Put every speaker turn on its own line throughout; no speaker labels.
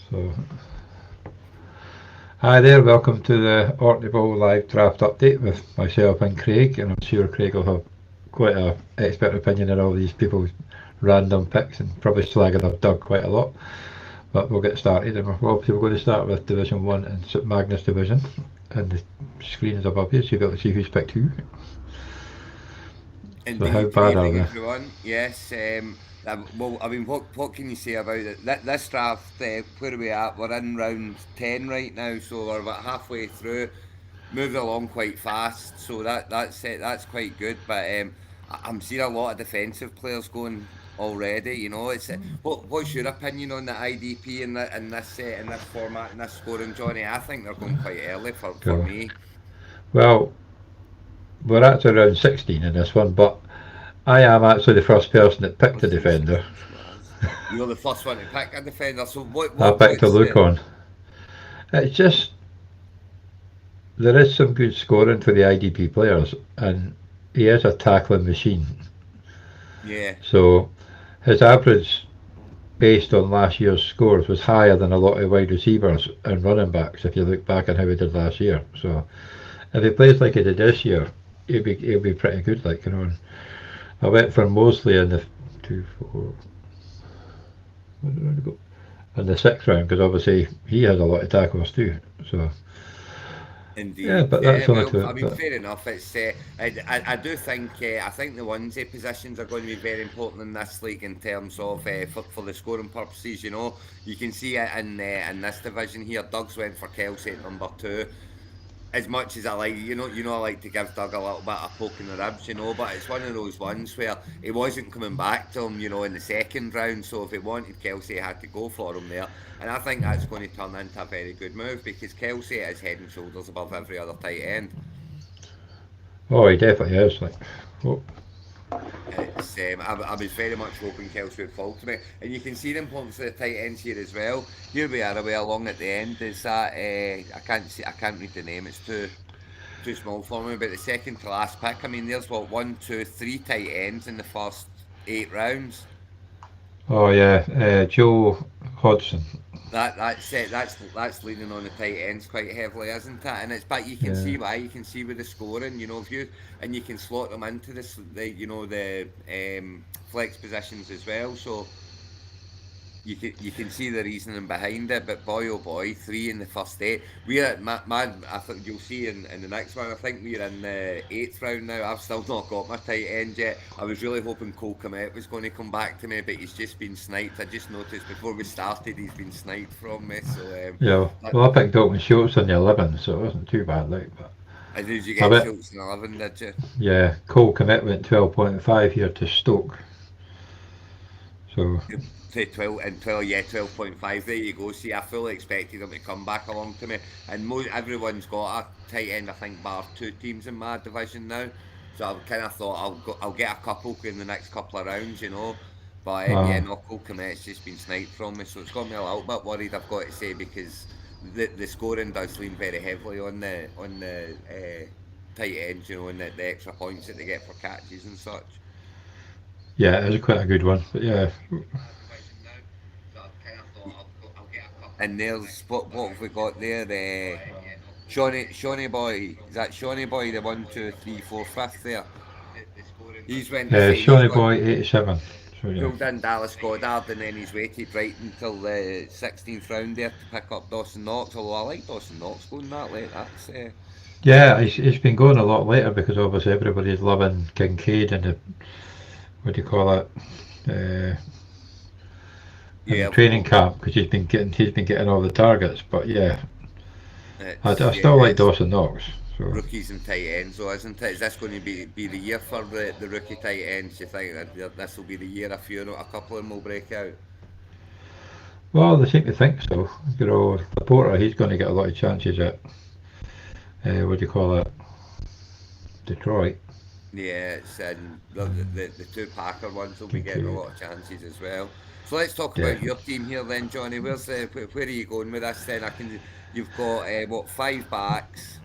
So, hi there, welcome to the Orkney Bowl live draft update with myself and Craig, and I'm sure Craig will have quite a expert opinion on all these people's random picks and probably slagging off Doug quite a lot. But we'll get started, and obviously we're going to start with Division 1 and St Magnus Division, and the screen is above you, so you'll be able to see who's picked who. So how
Indeed. Good
bad are
evening,
they?
everyone. Yes. Well, I mean, what can you say about it? This draft, where are we at? We're in round 10 right now, so we're about halfway through. Moved along quite fast, so that's it. That's quite good. But I'm seeing a lot of defensive players going already. It's what's your opinion on the IDP in this format in this scoring, Johnny? I think they're going quite early for
Go.
me.
Well, we're actually around 16 in this one, but I am actually the first person that picked a
First and
defender.
16 You're the first one to pick a defender. So what
I
what
picked a
what's
look
the
on. It's just there is some good scoring for the IDP players, and he is a tackling machine.
yeah,
So his average, based on last year's scores, was higher than a lot of wide receivers and running backs. If you look back on how he did last year, so if he plays like he did this year, he'll be pretty good. Like I went for Mosley in the two, four, where did I go? In the sixth round because obviously he has a lot of tackles too. So yeah,
indeed.
but
Yeah,
that's only
well,
to
I
it.
mean,
But
fair enough. I do think I think the onesie positions are going to be very important in this league in terms of for the scoring purposes. You can see it in this division here. Doug's went for Kelsey at number two. As much as I like, I like to give Doug a little bit of poke in the ribs, but it's one of those ones where he wasn't coming back to him, in the second round. So if he wanted Kelsey, he had to go for him there. And I think that's going to turn into a very good move because Kelsey is head and shoulders above every other tight end.
oh, he definitely is. Like, oh,
I was very much hoping Kelsey would fall to me, and you can see the importance of the tight ends here as well. Here we are, away along at the end. Is that I can't read the name. It's too small for me. But the second to last pick, I mean, there's what one, two, three tight ends in the first 8 rounds.
oh yeah, Joe Hodgson.
That's it. That's leaning on the tight ends quite heavily, isn't it? And it's but you can
Yeah.
see why. You can see with the scoring, if you and you can slot them into the flex positions as well. So you can see the reasoning behind it, but boy oh boy, three in the first eight. We're at man. I think you'll see in the next one. I think we're in the eighth round now. I've still not got my tight end yet. I was really hoping Cole Komet was going to come back to me, but he's just been sniped. I just noticed before we started he's been sniped from me. So
Yeah.
that,
Well, I picked Dalton Schultz in the 11, so it wasn't too bad. Like, but
and did you
I
get
bet.
Schultz in 11? Did you?
Yeah, Cole Komet went 12.5 here to Stoke. So
To 12 and 12, yeah, 12.5. There you go. See, I fully expected him to come back along to me. And everyone's got a tight end, I think, bar two teams in my division now. So I kind of thought I'll get a couple in the next couple of rounds. But yeah,
uh,
Knuckle Comet's just been sniped from me, so it's got me a little bit worried. I've got to say because the scoring does lean very heavily on the tight ends, and the extra points that they get for catches and such.
yeah, it was quite a good one. But yeah,
And there's what have we got there? Shawnee Boy. Is that Shawnee Boy, the one, two, three, four, fifth there? He's went the same. He's
Shawnee
gone
Boy 87. So yeah,
pulled in Dallas Goddard and then he's waited right until the 16th round there to pick up Dawson Knox. Although I like Dawson Knox going that late.
yeah, it's been going a lot later because obviously everybody's loving Kincaid and the what do you call it? Uh, in the
Yeah,
training camp because he's been getting all the targets. But yeah, I still like
it's
Dawson Knox. So
rookies and tight ends, though, isn't it? Is this going to be the year for the rookie tight ends? Do you think that this will be the year? A couple of them will break out.
well, they seem to think so. Laporta, he's going to get a lot of chances at what do you call it? Detroit.
Yeah, it's and the two Packer ones will be getting a
Kincaid,
lot of chances as well. So let's talk about your
definitely.
team here then, Johnny. Where are you going with this then? You've got what, five backs,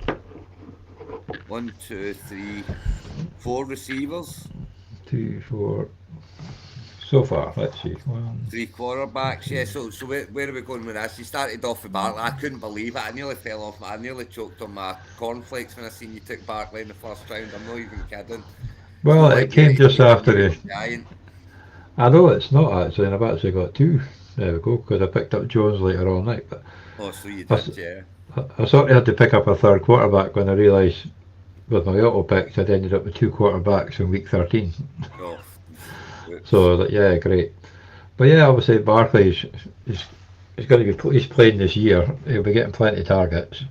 one, two, three, four receivers.
2, 4, so far. Let's see. One,
Three quarterbacks, yeah.
two.
So where are we going with this? You started off with Barkley. I couldn't believe it. I nearly fell off. I nearly choked on my cornflakes when I seen you took Barkley in the first round. I'm not even kidding. It's
Well,
not like
it came
you
just
taking
after
me
the.
with giant.
I know it's not actually, and I've actually got two. There we go, because I picked up Jones later all night. But
Oh, so you
I,
did, yeah.
I sort of had to pick up a third quarterback when I realised with my auto picks I'd ended up with two quarterbacks in week 13.
Oh,
So I
whoops.
was like, yeah, great. But yeah, obviously Barkley's is he's going to be he's playing this year. He'll be getting plenty of targets.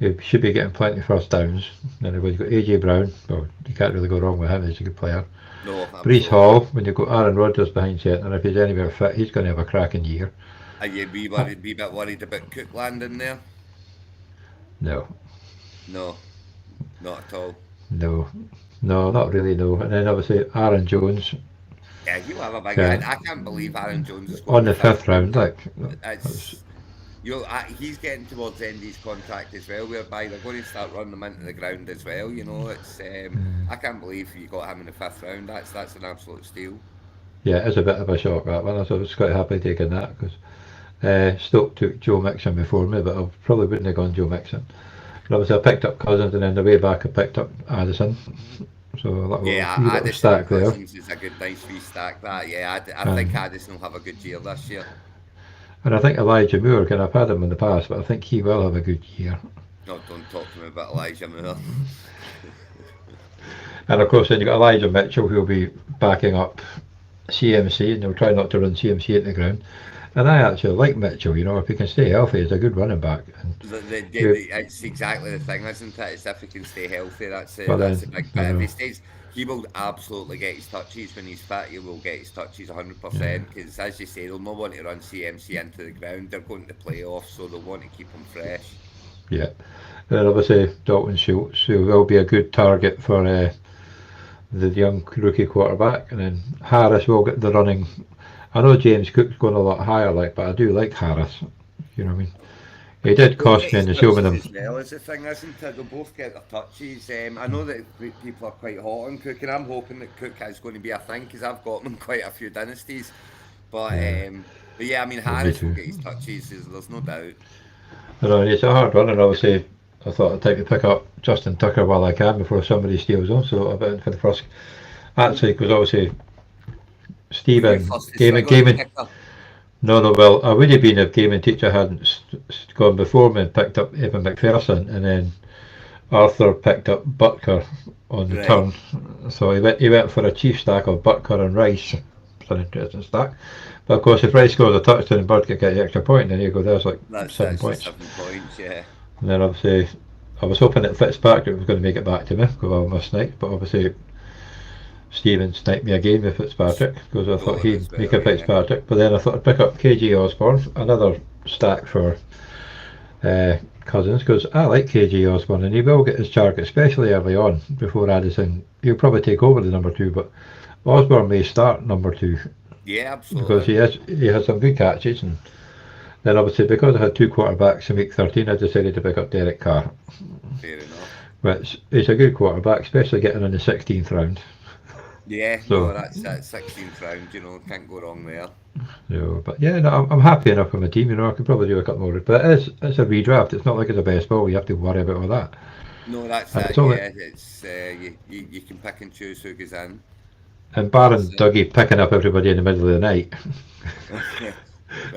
He should be getting plenty of first downs. And we've got AJ Brown. Well, you can't really go wrong with him. He's a good player.
No,
Brees
absolutely.
Hall. When you've got Aaron Rodgers behind centre, and if he's anywhere fit, he's going to have a cracking year.
Are you be bit worried about Cook landing there?
No,
No, not at all.
no, no, not really. No. And then obviously Aaron Jones
Yeah, he'll have a big.
uh,
I can't believe Aaron Jones is going
on
in the
the
fifth
fifth
round.
round. Like that's,
It's he's getting towards the end of his contract as well, whereby they're going to start running him into the ground as well. It's I can't believe you got him in the fifth round. That's an absolute steal.
yeah, it's a bit of a shock that one. So I was quite happy taking that because Stoke took Joe Mixon before me, but I probably wouldn't have gone Joe Mixon. But obviously I picked up Cousins, and then the way back I picked up Addison. So a
Yeah,
wee little
Addison and
stack there.
Cousins is a good nice wee stack. That yeah, I think
And
Addison will have a good year this year.
and I think Elijah Moore, and I've had him in the past, but I think he will have a good year.
No, don't talk to me about Elijah Moore.
And of course, then you've got Elijah Mitchell, who'll be backing up CMC, and they'll try not to run CMC into the ground. And I actually like Mitchell, if he can stay healthy, he's a good running back. And you,
It's exactly the thing, isn't it? It's if he can stay healthy,
but
that's a
then,
big
I
bit. If he
know,
stays, he will absolutely get his touches when he's fit. He will get his touches
yeah,
100%. Because as you say, they'll not want to run CMC into the ground. They're going to playoffs, so they'll want to keep him fresh.
yeah. And then obviously Dalton Schultz, who will be a good target for the young rookie quarterback. And then Harris will get the running. I know James Cook's going a lot higher, but I do like Harris. You know what I mean? He did
He'll
cost
get
me in
his
the
touches
Showman.
as well, is the thing, isn't it? They'll both get their touches. I know that people are quite hot on Cook, and I'm hoping that Cook is going to be a thing because I've got him in quite a few dynasties. But
Yeah,
yeah, I mean
well, me
Harris will
too.
get his touches. There's no doubt.
I know it's a hard run, and obviously I thought I'd take to pick up Justin Tucker while I can before somebody steals him. So I went for the first. Actually, because obviously
Were you
Stephen
first to swing on the
Gaming.
kicker?
No, no. Well, I would have been if Gaming Teacher hadn't gone before me and picked up Evan McPherson, and then Arthur picked up Butker on the
Right.
turn. So he went for a chief stack of Butker and Rice. It's an interesting stack. But of course, if Rice scores a touchdown and Butker gets the extra point, then you go, there's like seven
That's your
points.
7 points. Yeah.
And then obviously, I was hoping that Fitzpatrick was going to make it back to me because I missed night. But obviously, Steven sniped me again with Fitzpatrick because I thought
Scored
he'd
as
make
well.
a
Yeah.
Fitzpatrick. But then I thought I'd pick up KG Osborne, another stack for Cousins, because I like KG Osborne and he will get his target, especially early on before Addison. He'll probably take over the number two, but Osborne may start number two
Yeah,
because
absolutely.
he has some good catches. And then obviously because I had two quarterbacks in week 13, I decided to pick up Derek Carr,
Fair enough.
which is a good quarterback, especially getting in the 16th round.
Yeah, no,
So,
that's that 16th round. Can't go wrong there.
but yeah, no, I'm happy enough with my team. I could probably do a couple more, but it's a redraft. It's not like it's a best ball. You have to worry about all that,
No, that's
and
it.
it's only
Yeah, it's you can pick and choose who goes in.
and
That's
barring Dougie picking up everybody in the middle of the night
it.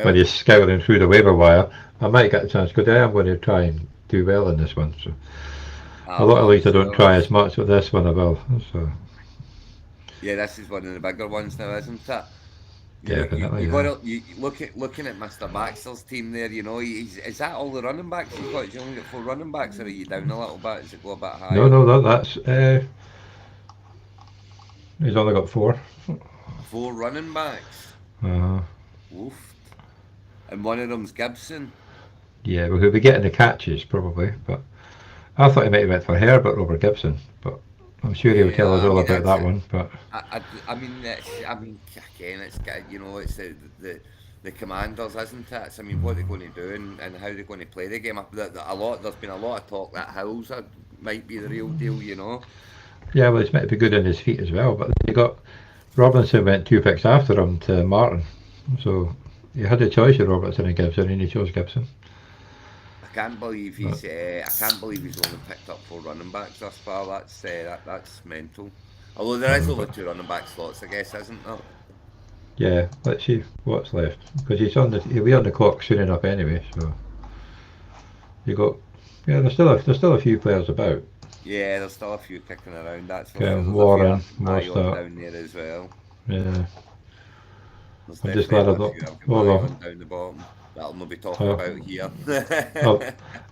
when
Well,
he's scouting through the waiver wire, I might get a chance because I am going to try and do well in this one. So a lot of leagues I don't try
absolutely.
as much, but this one I will. So
Yeah, this is one of the bigger ones now, isn't it?
definitely,
You got
yeah.
to looking at Mr. Baxter's team there. Is that all the running backs he's got? Has he only got four running backs, or are you down a little bit? Does it go a bit
No,
higher?
no, that's he's only got four.
Four running backs.
Uh,
Oof. And one of them's Gibson.
yeah, well, he'll be getting the catches probably, but I thought he might have went for Herbert over Gibson, but I'm sure he'll
Yeah,
tell us
I
all
mean
about
that's
that
it.
one. But
I mean, again, it's it's the commanders, isn't it? I mean, what they're going to do and how they're going to play the game. There's been a lot of talk that Hills might be the real deal.
yeah, well, he's meant to be good on his feet as well. But you got Robinson went 2 picks after him to Martin, so he had a choice of Robertson and Gibson, and he chose Gibson.
I can't believe
But
I can't believe he's only picked up 4 running backs thus far. That's mental. Although there is only
but
2 running back slots, I guess, isn't there?
yeah, let's see what's left because he'll be on the clock soon enough anyway. So you got yeah, there's still a few players about.
Yeah, there's still a few kicking around. That's for sure. There's a few
Warren,
I've got my eye on
Mostert.
down there as well.
Yeah,
There's
I'm just glad
definitely
I'm
a
not.
few I've got
Oh
my eye
well,
on down the bottom. That'll not be talking
uh,
about here.
I'll,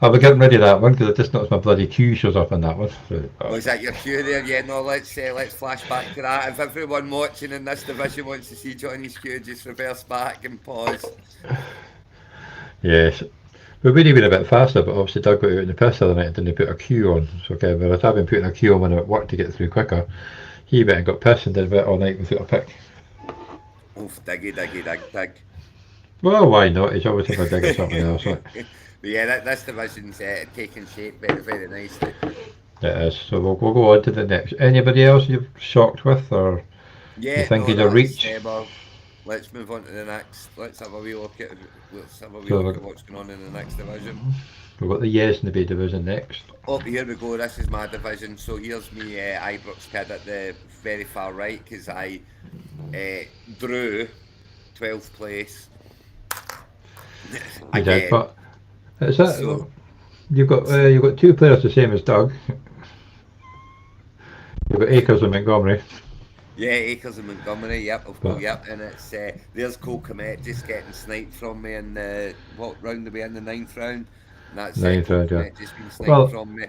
I'll be getting rid of that one because I just noticed my bloody Q shows up on that one. So,
Was that your cue there? Yeah, no, let's flash back to that. If everyone watching in this division wants to see Johnny's cue, just reverse back and pause.
yes, we would have been a bit faster, but obviously Doug got out in the piss the other night and didn't put a queue on. So okay, whereas I've been putting a queue on when I'm at work to get through quicker, he went and got pissed and did it all night without a pick.
Oof, diggy, diggy, dig, dig.
Well, why not? He's always have a dig at something else. Like.
But yeah, this division's taking shape very, very nicely.
It is. So we'll go on to the next. Anybody else you're shocked with, or you
Yeah,
think
no,
he's a
that's
reach?
well. Let's move on to the next. Let's have a wee
So
look at what's going on in the next division.
we've got the Yes and the B division next.
Oh, here we go. This is my division. So here's me, Ibrox kid at the very far right because I drew 12th place
You did,
again.
but is that
So
you've got 2 players the same as Doug. You've got Akers and Montgomery,
yeah, Acres and Montgomery. Yep, of course.
but
Yep, and it's there's Cole Kmet just getting sniped from me in the what round are we in the 9th round? And that's
ninth
Cole
round. Yeah.
Kmet just been sniped
Well,
from me.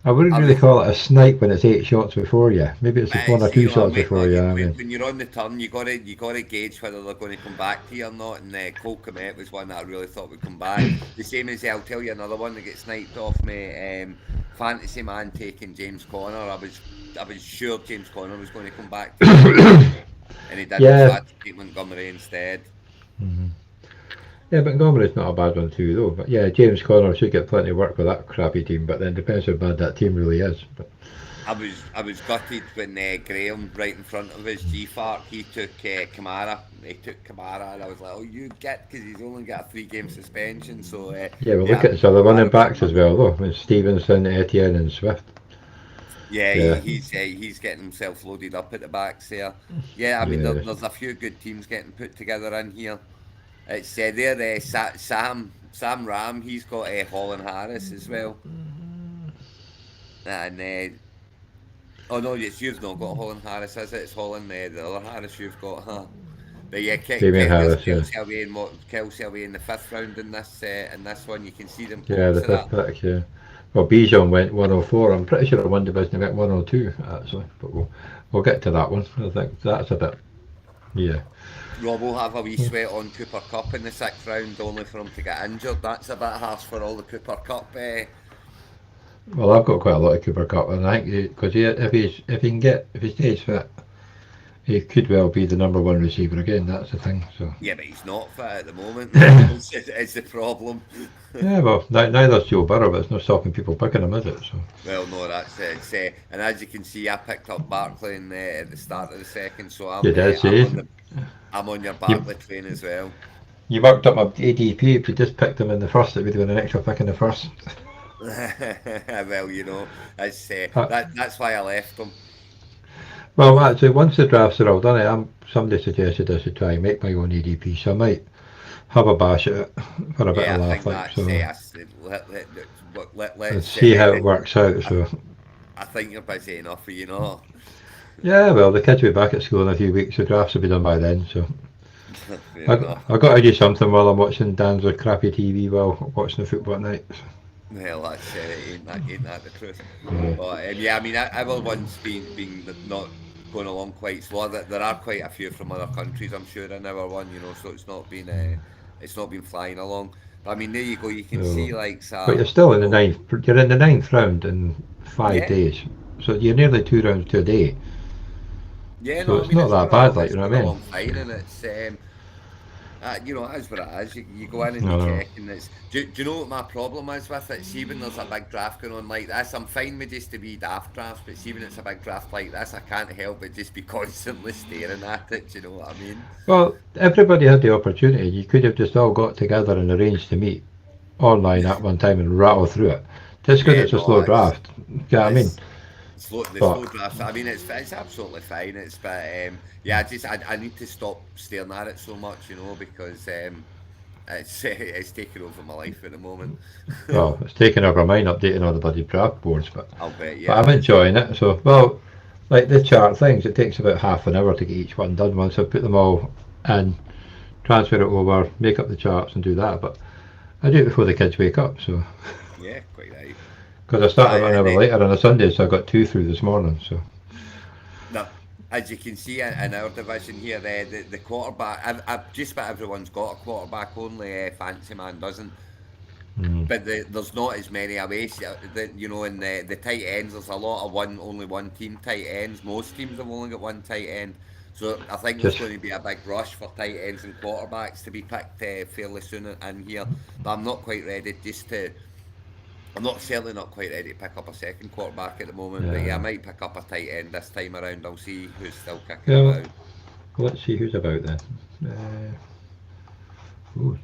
I wouldn't
I
really
was
call it a snipe when it's 8 shots before you. Maybe it's just one or
It's, you
two
know,
shots
mate,
before
look,
you. I mean,
when you're on the turn, you gotta gauge whether they're going to come back to you or not. And Cole Kmet was one that I really thought would come back. The same as I'll tell you another one that gets sniped off me. Fantasy man taking James Conner. I was sure James Conner was going to come back to me, and he didn't. So I
yeah,
had to take Montgomery instead.
hmm yeah. Montgomery's not a bad one too, though. But yeah, James Conner should get plenty of work with that crappy team. But then depends how bad that team really is. But
I was gutted when Graham, right in front of his G-Fark, he took Kamara. He took Kamara, and I was like, "Oh, you get," because he's only got a 3-game suspension. So
yeah, we'll look
yeah,
at his other running
Kamara was
backs
my
as well, though. With Stevenson, Etienne, and Swift.
Yeah,
Yeah,
he's getting himself loaded up at the backs there. Yeah, I mean
yeah.
there's a few good teams getting put together in here. It's there, Sam Ram. He's got Holland Harris as well, and oh no, yes, you've not got Holland Harris, is it? It's Holland. The other Harris you've got, huh? But yeah,
Damien
there's
Harris. Yeah,
Kelsey away in the 5th round in this one. You can see them
yeah,
close
the
to that.
fifth pick. Yeah. Well, Bijan went 104. I'm pretty sure one division went 102 actually, but we'll get to that one. I think that's a bit. Yeah.
Rob will have a wee sweat on Cooper Cup in the 6th round, only for him to get injured. That's a bit harsh for all the Cooper Cup.
Well, I've got quite a lot of Cooper Cup, and I think because if he stays fit, he could well be the number one receiver again. That's the thing. So
Yeah, but he's not fit at the moment. It's the problem.
yeah, well, neither's Joe Burrow, but it's not stopping people picking him, is it? So
Well, no, that's it. And as you can see, I picked up Barkley at the start of the second, so
you did see
I'm on your
you
Barkley train as well.
you worked up my ADP. If you just picked him in the first, it would have been an extra pick in the first.
Well, it's,
Uh,
that's why I left him.
well, actually, once the drafts are all done, somebody suggested I should try and make my own ADP, so I might have a bash at it for a bit
Yeah,
of
I
laugh,
think
like
that's
so,
I said,
and
let's.
see how it works out. So
I think you're busy enough, you know.
yeah, well, the kids will be back at school in a few weeks. The drafts will be done by then, so
Fair enough.
I got to do something while I'm watching Dan's with crappy TV while watching the football at night.
Well, that's ain't that the truth?
Yeah.
But yeah, I mean, our one's been not going along quite slow. There are quite a few from other countries, I'm sure, in our one, so it's not been flying along. But I mean, there you go. You can
So,
see like
but you're still in the
no,
ninth. You're in the ninth round in five
yeah,
days, so you're nearly 2 rounds to a day.
yeah.
So
No, I
it's
mean
not that bad, like
it's
you know
going
what I mean?
along fine, and You know, it is what it is. You go in and you
No, no.
check, and it's. Do you know what my problem is with it? See, when there's a big draft going on like this, I'm fine with just to be daft drafts, but see, when it's a big draft like this, I can't help but just be constantly staring at it. Do you know what I mean?
Well, everybody had the opportunity. You could have just all got together and arranged to meet online at one time and rattle through it. Just because
Yeah,
it's a
no,
slow draft. Yeah, I mean,
it's the
but
slow drafts. I mean, it's absolutely fine. It's but yeah, I need to stop staring at it so much, you know, because it's taking over my life at the moment.
well, it's taken over mine updating all the bloody draft boards,
I'll bet you
but
it
I'm
is.
enjoying it. So, well, like the chart things, it takes about half an hour to get each one done. Once I put them all in, transfer it over, make up the charts, and do that. But I do it before the kids wake up. So,
Yeah, quite right.
because I started about an
And
hour
then
later on a Sunday, so I got two through this morning. So,
now, as you can see in our division here, the quarterback, just about everyone's got a quarterback. Only Fancy Man doesn't.
mm,
But there's not as many away. You know, in the tight ends, there's a lot of only one team tight ends. Most teams have only got one tight end. So I think there's
just
going to be a big rush for tight ends and quarterbacks to be picked fairly soon in here. But I'm not quite ready just to. I'm not certainly not quite ready to pick up a second quarterback at the moment. But yeah, I
yeah,
might pick up a tight end this time around. I'll see who's still kicking
yeah.
about.
Let's see who's about then. Ooh,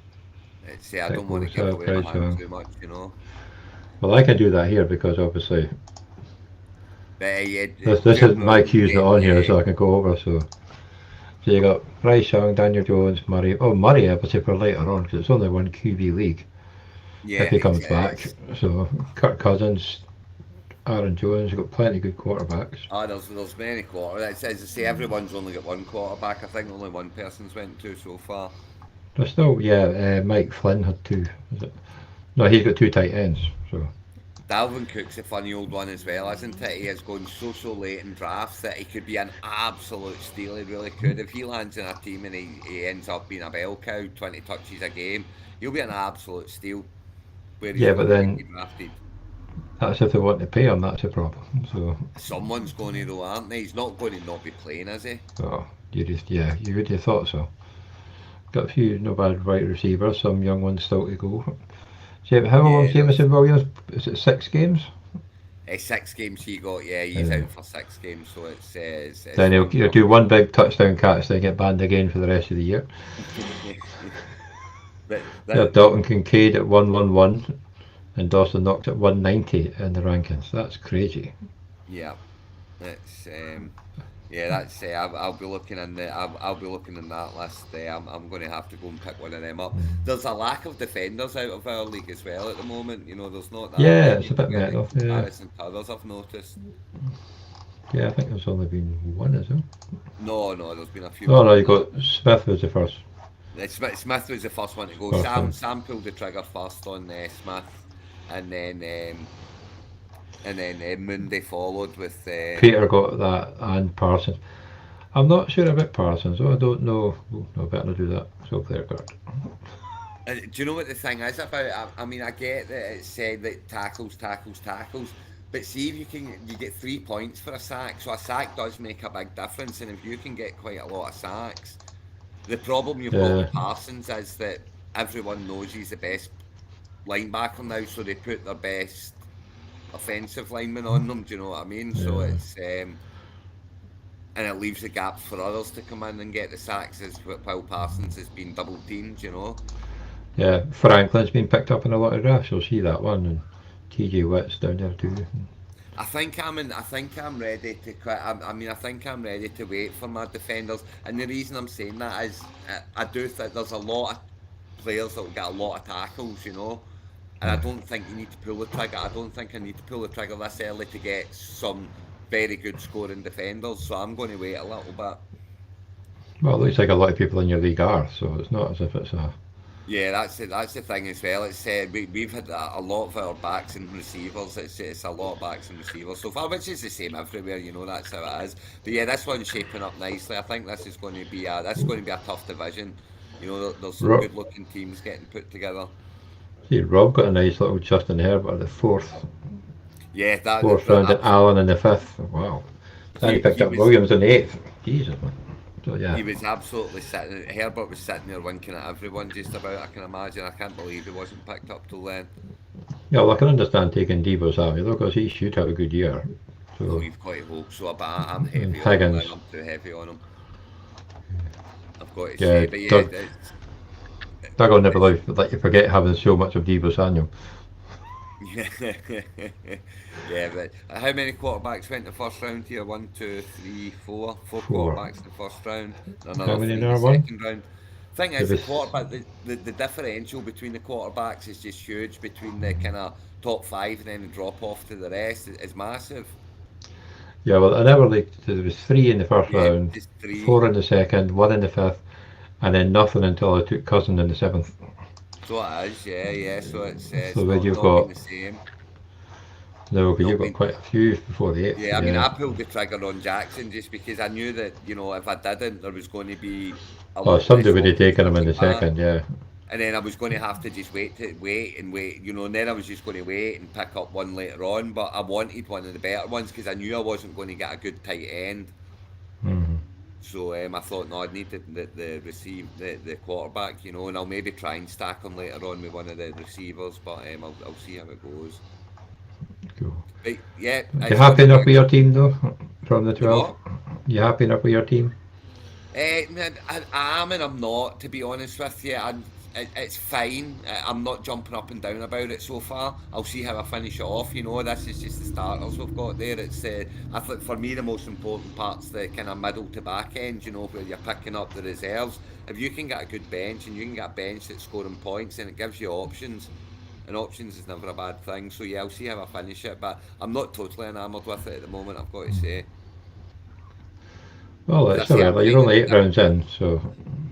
I
Tech
don't want to
Boss,
give away my
Prize
hand
Young.
too much, you know.
Well, I can do that here because obviously
But yeah,
this is
generally
my
when you
cue's not
get
on here, so I can go over. So you got Bryce Young, Daniel Jones, Murray. Oh, Murray, I would say for later on because it's only one QB league if
yeah,
he
it's,
comes back.
it's
So Kirk Cousins, Aaron Jones, you've got plenty of good quarterbacks.
there's many quarterbacks. As I say, everyone's only got one quarterback. I think only one person's went to so far.
There's still, yeah, Mike Flynn had two. Is it? No, he's got two tight ends. So
Dalvin Cook's a funny old one as well, isn't it? He has gone so late in drafts that he could be an absolute steal. He really could. If he lands in a team and he ends up being a bell cow, 20 touches a game, he'll be an absolute steal where he's
yeah, but
going to
then
be drafted.
that's if they want to pay him. That's a problem. So
Someone's going to though, aren't they? He's not going to not be playing, is he?
oh, you just yeah, you would have thought so. Got a few no bad right receivers, some young ones still to go. How long
Yeah,
Jameson Williams? Is it 6 games?
6 games he got. Yeah, he's
Uh,
out for 6 games, so it's
then
one
he'll
for.
do one big touchdown catch, then get banned again for the rest of the year.
but
Yeah,
that
Dalton Kincaid at 111 and Dawson Knox at 190 in the rankings. That's crazy.
yeah, it's yeah, that's I'll be looking in I'll be looking in that list. I'm going to have to go and pick one of them up. There's a lack of defenders out of our league as well at the moment. You know, there's not that
Yeah, it's
many
a bit
really in
mental. Yeah,
comparison to others. I've noticed.
yeah. I think there's only been one, is there?
No, there's been a few
Oh
more
no,
than
you
that.
got Smith was the first.
Smith was the first one to go.
First one.
Sam pulled the trigger first on Smith, and then Monday followed with.
Peter got that and Parsons. I'm not sure about Parsons. Oh, I don't know. Oh, no, better not do that. So clear card.
Do you know what the thing is about it? I mean, I get that it's said that tackles, but see if you get 3 points for a sack. So a sack does make a big difference, and if you can get quite a lot of sacks, the problem you've got
Yeah,
with Parsons is that everyone knows he's the best linebacker now, so they put their best offensive lineman on them. Do you know what I mean? So
yeah,
it's and it leaves the gaps for others to come in and get the sacks as while Parsons has been double teamed. You know.
yeah. Franklin's been picked up in a lot of drafts. You'll see that one, and TJ Witt's down there too.
I think I'm ready to quit. I mean, I think I'm ready to wait for my defenders. And the reason I'm saying that is, I do think there's a lot of players that will get a lot of tackles, you know. And I
Yeah.
don't think you need to pull the trigger. I don't think I need to pull the trigger this early to get some very good scoring defenders. So I'm going to wait a little bit.
Well, it looks like a lot of people in your league are, so it's not as if it's a.
Yeah, that's it. That's the thing as well. It's we've had a lot of our backs and receivers. It's a lot of backs and receivers so far, which is the same everywhere. You know that's how it is. But yeah, this one's shaping up nicely. I think this is going to be a tough division. You know, there's some
Rob,
good looking teams getting put together.
see, Rob got a nice little Justin Herbert at the
Yeah,
fourth round, and Allen in the fifth. Wow. Then he picked
he
up
was
Williams in the eighth. Jesus, man. So yeah,
He was absolutely sitting. Herbert was sitting there winking at everyone just about. I can imagine. I can't believe he wasn't picked up till then.
yeah. Well, I can understand taking Debo's out though, because he should have a good year.
Well,
So
you've got to hope so, but I'm
and
heavy on him now.
Higgins,
I'm too heavy on him. I've got to
yeah,
say, but yeah,
Doug will never
it's
let you forget having so much of Debo Samuel.
yeah, yeah. But how many quarterbacks went the first round here? One, two, three, four. Four
Four.
quarterbacks in the first round, and
How
another
many in
three in the
our one?
second round. Thing
There
is, the
was.
quarterback, the differential between the quarterbacks is just huge. Between the kind of top five and then the drop off to the rest is massive.
Yeah, well, I never liked. There was three in the first
Yeah,
round,
just three.
four in the second, one in the fifth, and then nothing until I took Cousin in the seventh.
So it is, yeah, yeah. So
So
it's
then
not
you've
not been
got
the same.
no, because
Not
you've got
been.
quite a few before the eighth.
Yeah, I mean,
Yeah.
I pulled the trigger on Jackson just because I knew that, if I didn't, there was going to be a
Oh,
lot less
somebody would have
options
taken
to
him in the
come back.
second. Yeah.
And then I was going to have to just wait and wait, and then I was just going to wait and pick up one later on. But I wanted one of the better ones because I knew I wasn't going to get a good tight end.
Hmm.
So I thought, no, I'd need the quarterback, and I'll maybe try and stack him later on with one of the receivers. But I'll see how it goes.
Cool.
But yeah,
You
it's going
happy
to be
enough
a
with
good.
your team though, from the
The
12?
what?
You happy enough with your team?
I am and I'm not, to be honest with you. It's fine. I'm not jumping up and down about it so far. I'll see how I finish it off. This is just the starters we've got there. I think for me the most important part's the kind of middle to back end. Where you're picking up the reserves. If you can get a good bench and you can get a bench that's scoring points, then it gives you options. And options is never a bad thing. So yeah, I'll see how I finish it. But I'm not totally enamoured with it at the moment. I've got to say.
Well,
Because I
it's
say
still
I'm
early. You're
finding
only
it
8 rounds in, so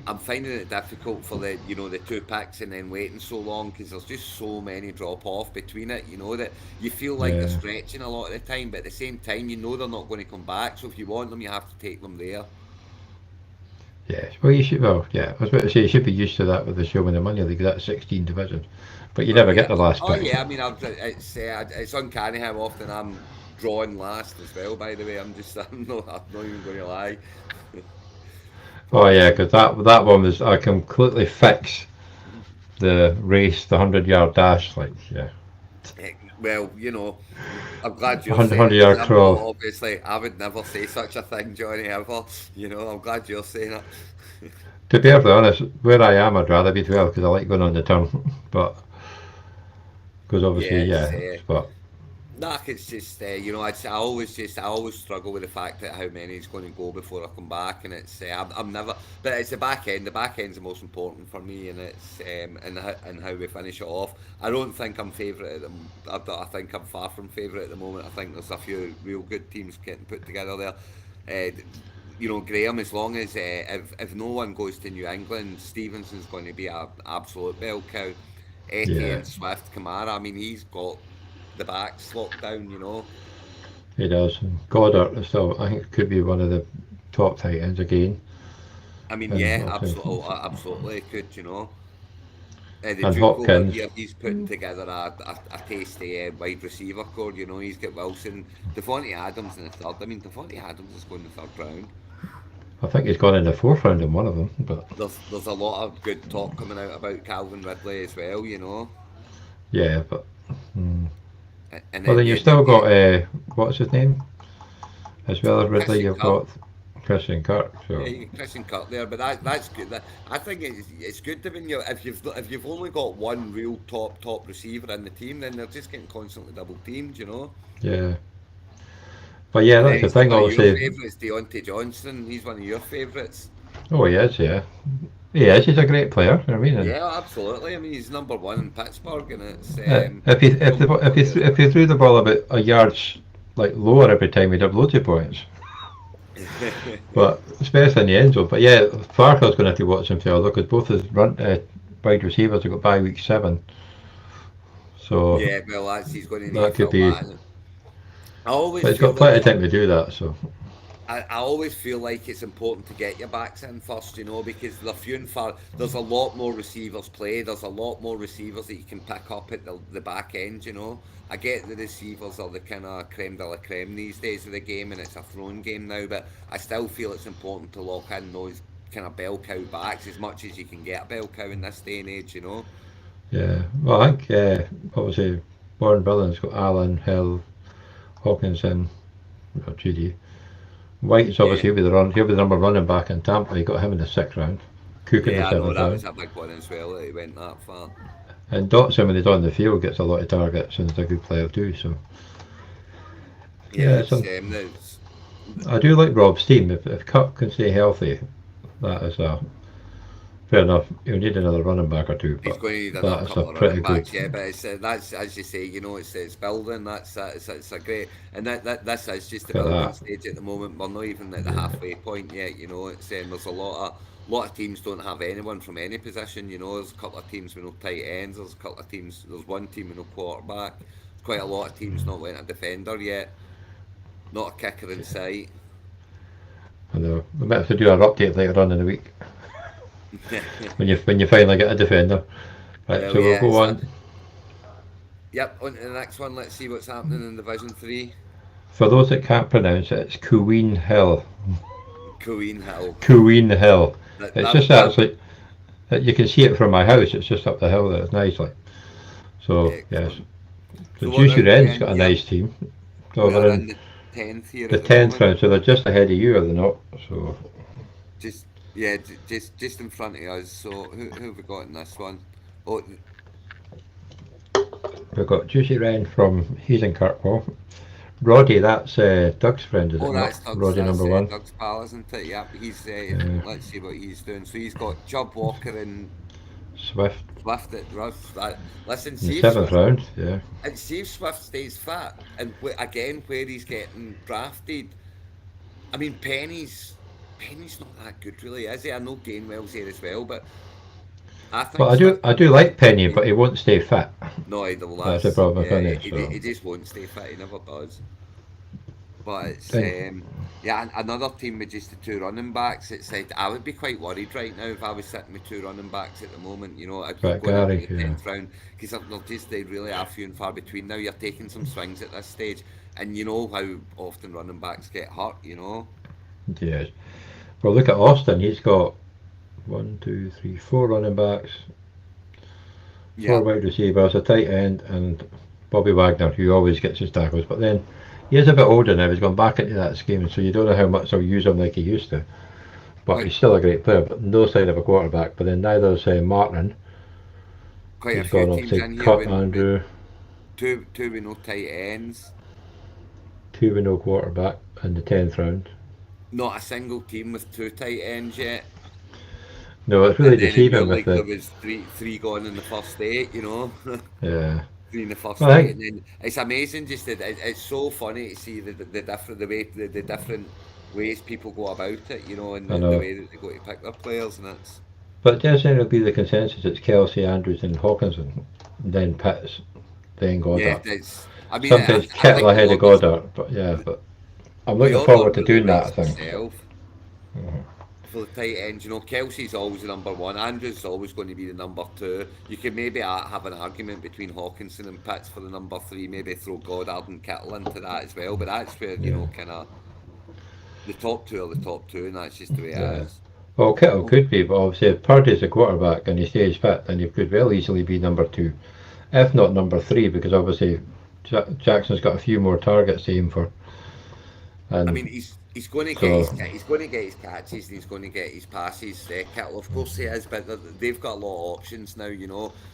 I'm finding it difficult for the two picks and then waiting so long because there's just so many drop off between it. That you feel like they're
yeah,
stretching a lot of the time, but at the same time, they're not going to come back. So if you want them, you have to take them there.
yeah. Well, you should. Well, yeah. I was about to say you should be used to that with the show in the money league. That's 16 divisions, but you
Oh
never get
yeah,
the last
oh
pick.
yeah. I mean, it's uncanny how often I'm drawing last as well. By the way, I'm not even going to lie.
Oh
But
yeah, because that one was I completely fix the race, the 100 yard dash. Like yeah,
well, I'm glad you're
100,
saying it because
100 yard
I'm not
crawl.
obviously. I would never say such a thing, Johnny. Ever. I'm glad you're saying it.
To be perfectly honest, where I am, I'd rather be 12 because I like going on the turn. But because obviously,
Yeah,
yeah. But
nah, it's just I always struggle with the fact that how many is going to go before I come back, and I'm never, but it's the back end. The back end's the most important for me, and it's and how we finish it off. I don't think I'm favourite at I think I'm far from favourite at the moment. I think there's a few real good teams getting put together there. Graham, as long as if no one goes to New England, Stevenson's going to be a absolute bell cow.
yeah,
Etienne, Swift, Kamara. I mean, he's got the backs locked down.
he does. And Goddard is still, I think, could be one of the top tight ends again.
I mean,
And
yeah,
obviously,
absolutely could. The
and
Duke over
Hopkins.
here, he's putting together a tasty wide receiver core. He's got Wilson, Devontae Adams in the third. I mean, Devontae Adams is going in the third round.
I think he's gone in the fourth round in one of them. But
There's a lot of good talk coming out about Calvin Ridley as well.
yeah, but
And
well,
then
then you've still got what's his name as well as Ridley.
Christian
You've
Kirk.
got Christian Kirk.
Yeah,
So
you get Christian Kirk there, but that's good. I think it's good to when if you've only got one real top receiver in the team, then they're just getting constantly double teamed.
yeah, but yeah,
And then
that's the
he's like
thing.
one of your
Obviously,
favourites, Deontay Johnson. He's one of your favourites.
oh, he is. Yeah, he is. He's a great player. I mean, and
Yeah, absolutely. I mean, he's number one in Pittsburgh, and it's
if he if
still
the,
number
if
one
he
there as
if
well.
he threw the ball about a yard like lower every time, he'd have loads of points. But especially in the end zone. But yeah, Farker's going to have to watch himself because both his wide receivers have got bye week 7, so
Yeah, well, he's going to need
that
to
could
fill
be.
that. And I always
But he's
feel
got
that
plenty of time to do that. So
I always feel like it's important to get your backs in first, because they're few and far. There's a lot more receivers play. There's a lot more receivers that you can pick up at the back end. I get the receivers are the kind of creme de la creme these days of the game, and it's a thrown game now. But I still feel it's important to lock in those kind of bell cow backs as much as you can get a bell cow in this day and age.
Yeah. Well, I think obviously Warren Billings got Allen, Hill, Hawkinson, Judy. White's
Yeah,
obviously he'll be the number running back in Tampa. He got him in the sixth round. Cook in the
yeah, I know
seventh
that
round.
was a big one as well that he went that far.
And Dotson when he's on the field gets a lot of targets and is a good player too. So
Yeah,
yeah,
it's
some
there's
I do like Rob's team. If Cup can stay healthy, that is a fair enough. You'll need another running back or two,
He's
but
going to need another
that is a
couple of
pretty
running
good.
backs, yeah. But that's as you say, it's building. It's a great, and that this is just the
Look
building
at
stage at the moment. We're not even at the
that.
halfway point yet. It's there's a lot of teams don't have anyone from any position. There's a couple of teams with no tight ends. There's a couple of teams. There's one team with no quarterback. There's quite a lot of teams not went a defender yet. Not a kicker in sight.
And we might have to do our update later on in the week when you finally get a defender. Right,
Well,
so we'll
yeah.
go on.
Yep. On to the next one. Let's see what's happening in Division Three.
For those that can't pronounce it, it's Queen Hill.
Queen Hill.
Queen Hill.
That
It's
that
just
that
actually you can see it from my house. It's just up the hill there. It's nice, like so. Yes,
excellent.
the
So what
Juicy
round are we
Wren's
in
got a
here?
nice team. So
We are
they're
in
in
the 10th here
the
at the
tenth
moment.
round, so they're just ahead of you, are they not? So
Just yeah, just in front of us. So who have we got in this one? Oh,
we've got Juicy Wren from he's in Kirkwall. Roddy, that's Doug's friend, is it
oh,
not?
that's Doug's.
Roddy
That's
number one.
Doug's pal, isn't it? Yep. He's.
Uh,
Let's see what he's doing. So he's got Chubb Walker and
Swift
Swift at Ruff. Listen,
in the
see if
seventh
Swift
round. Yeah.
and see if Swift stays fit and again where he's getting drafted. I mean, Penny's not that good, really, is he? I know Gainwell's here as well, but I
Well,
think
I do like Penny, but he won't stay fit.
no, either
That's the
that's
problem with
yeah,
Penny. So
he just won't stay fit. He never does. But it's
and
yeah, another team with just the two running backs. It's like I would be quite worried right now if I was sitting with two running backs at the moment. I'd go
but
going into
Gary,
the
yeah,
10th round because they really are few and far between now. You're taking some swings at this stage, and you know how often running backs get hurt.
yes. Well, look at Austin. He's got one, two, three, four running backs, four
Yeah,
wide receivers, a tight end, and Bobby Wagner, who always gets his tackles. But then he is a bit older now. He's gone back into that scheme, so you don't know how much they'll use him like he used to. But
quite
he's still a great player, but no sign of a quarterback. But then neither is Martin.
quite a
He's
few
gone
teams
obviously
in here
cut
with
Andrew,
two with no tight ends.
two with no quarterback in the 10th round.
Not a single team with two tight ends yet.
No, it's really
And then it
deceiving
felt
with
like there
the.
was three gone in the first eight.
Yeah.
Three in the first
Well, I
eight, and
think,
then it's amazing. Just that it's so funny to see the different the different ways people go about it. And
I
the
know.
way that they go to pick their players, and it's
But generally will be the consensus. It's Kelsey, Andrews, and Hawkinson, then Pitts, then
yeah,
Goddard.
it's. I mean,
Sometimes
I
Kittle
think we
ahead
all
of
just
Goddard, but yeah, but I'm
we
looking
all got
forward to
really
doing that. I
rates
think.
ourselves for the tight end. Kelsey's always the number one. Andrews is always going to be the number two. You could maybe have an argument between Hawkinson and Pitts for the number three. Maybe throw Goddard and Kittle into that as well. But that's where
Yeah,
kind of the top two are the top two, and that's just the way it
yeah.
is.
Well, Kittle could be, but obviously if Purdy's a quarterback and he stays fit, then he could well easily be number two, if not number three, because obviously Jackson's got a few more targets to aim for,
I
and
mean, he's going to get
so
he's going to get his catches and he's going to get his passes. Kittle, of course, he is, but they've got a lot of options now.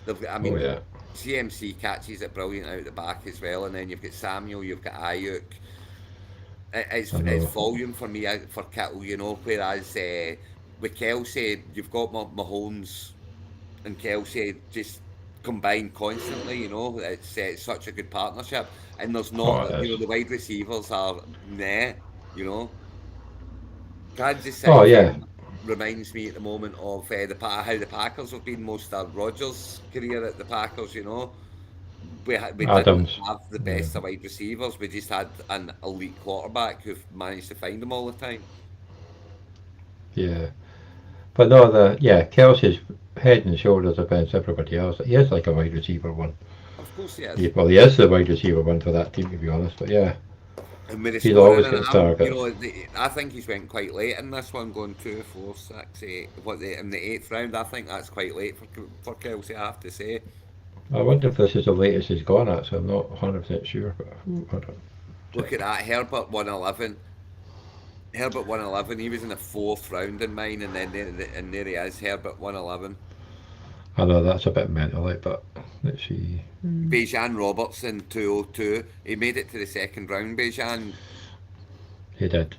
They've got, I
oh
mean,
yeah,
CMC catches it brilliant out the back as well, and then you've got Samuel, you've got Ayuk. It's
I
it's
know.
volume for me for Kittle, whereas with Kelsey, you've got Mahomes and Kelsey just combined constantly. It's such a good partnership, and there's
Oh,
not
it is.
the wide receivers are there. You know, Kansas
Oh
City
yeah,
reminds me at the moment of how the Packers have been most of Rodgers' career at the Packers. we didn't
Adams.
have the
Yeah,
best of wide receivers. We just had an elite quarterback who managed to find them all the time.
yeah. But no, Kelsey's head and shoulders against everybody else. He is like a wide receiver one.
Of course he is.
Well, he is the wide receiver one for that team, to be honest. But yeah,
And with the
he's
scoring,
always
and
getting
you
targets.
know, I think he's went quite late in this one, going 2, 4, 6, 8. In the eighth round? I think that's quite late for Kelsey. I have to say.
I wonder if this is the latest he's gone at, so I'm not 100% sure. But I don't
Look at
check.
that, Herbert 111. Herbert 111. He was in the fourth round in mine, and then there he is, Herbert 111.
I know that's a bit mental, like, but let's see.
Bejan Robertson 202. He made it to the second round.
He did.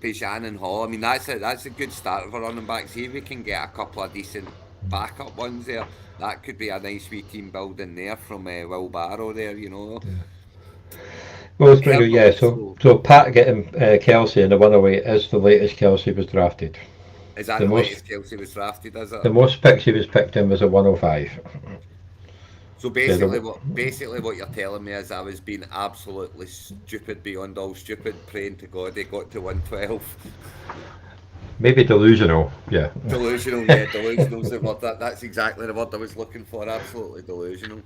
Bejan and Hall. I mean, that's a good start for running back. See if we can get a couple of decent backup ones there. That could be a nice wee team building there from Will Barrow there.
Yeah. Well, it's pretty good.
Herbert
Yeah.
was
So
so.
so Pat getting Kelsey in the one away is the latest Kelsey was drafted.
Is that
The
the
most
latest Kelsey was drafted? Is it?
the most picks he was picked in was a 105.
So
So
basically what you're telling me is I was being absolutely stupid beyond all stupid, praying to God they got to 112.
maybe delusional. Yeah.
Delusional, yeah, delusional's the word. That's exactly the word I was looking for. Absolutely delusional.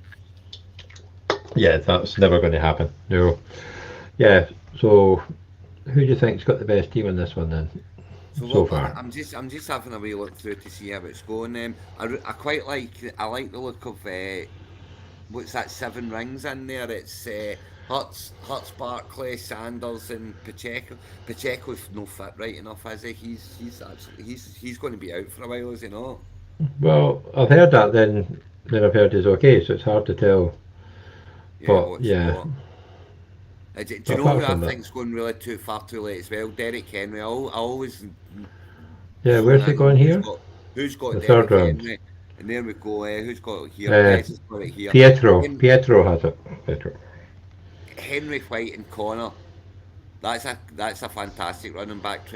Yeah, that's never going to happen. No. Yeah. So who do you think's got the best team in this one then
So
so
look,
far?
I'm just having a wee look through to see how it's going. I quite like the look of what's that, seven rings in there? It's Hurts, Barkley, Sanders, and Pacheco. Pacheco's no fit right enough, is he? He's going to be out for a while, is he not?
Well, I've heard that. Then I've heard he's okay. So it's hard to tell.
Yeah,
But
what's
yeah.
what? Do you know who
Apart
I
from that,
think's going really too far too late as well? Derek Henry. I always
yeah.
zone
Where's he
in on
going here?
who's got
The third
Derek
round.
Henry, and there we go. Who's got it here?
Uh,
Pez has got it here.
Pietro.
Hen-
Pietro has it. Pietro.
Henry White and Connor. That's a fantastic running back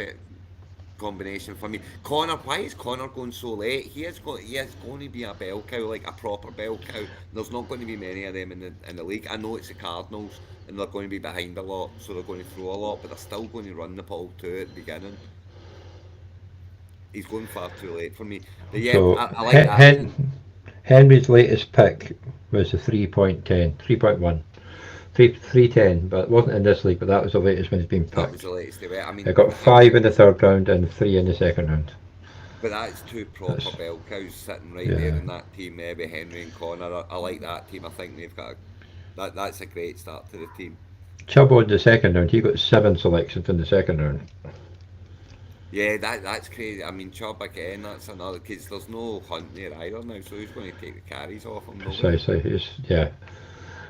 combination for me. Connor, why is Connor going so late? He is going to be a bell cow, like a proper bell cow. There's not going to be many of them in the league. I know it's the Cardinals and they're going to be behind a lot, so they're going to throw a lot, but they're still going to run the ball too at the beginning. He's going far too late for me. But yeah,
So
I like that team.
Henry's latest pick was a 3.10, 3.1, 310, but it wasn't in this league. But that was the latest when he's been
That was
picked.
the latest debate. I
I
mean,
got five in the third round and three in the second round.
but that's two proper
That's
bell cows sitting right there
yeah.
in that team, with Henry and Connor. I like that team. I think they've got that's a great start to the team.
Chubbo in the second round. He got seven selections in the second round.
Yeah, that's crazy. I mean, Chubb again. That's another because there's no Hunt there either now. So who's going to take the carries off him? Nobody.
Precisely.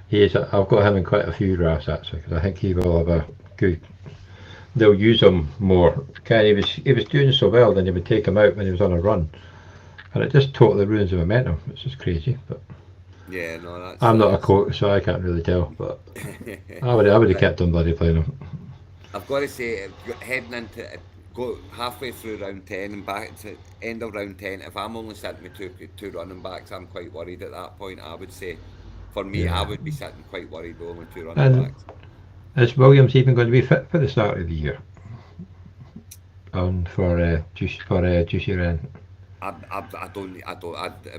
He is. I've got him in quite a few drafts actually because I think he will have a good. They'll use him more. He was doing so well, then they would take him out when he was on a run, and it just totally ruins the momentum. It's just crazy. But
Yeah, no, that's
I'm not a
that's.
coach, so I can't really tell. But I would have
But
kept him bloody playing him.
I've got to say, heading into go halfway through round 10 and back to end of round 10. If I'm only sitting with two running backs, I'm quite worried at that point. I would say, for me, I
Yeah.
would be sitting quite worried with only two running
And
backs.
is Williams even going to be fit for the start of the year? On for Juicy Ren.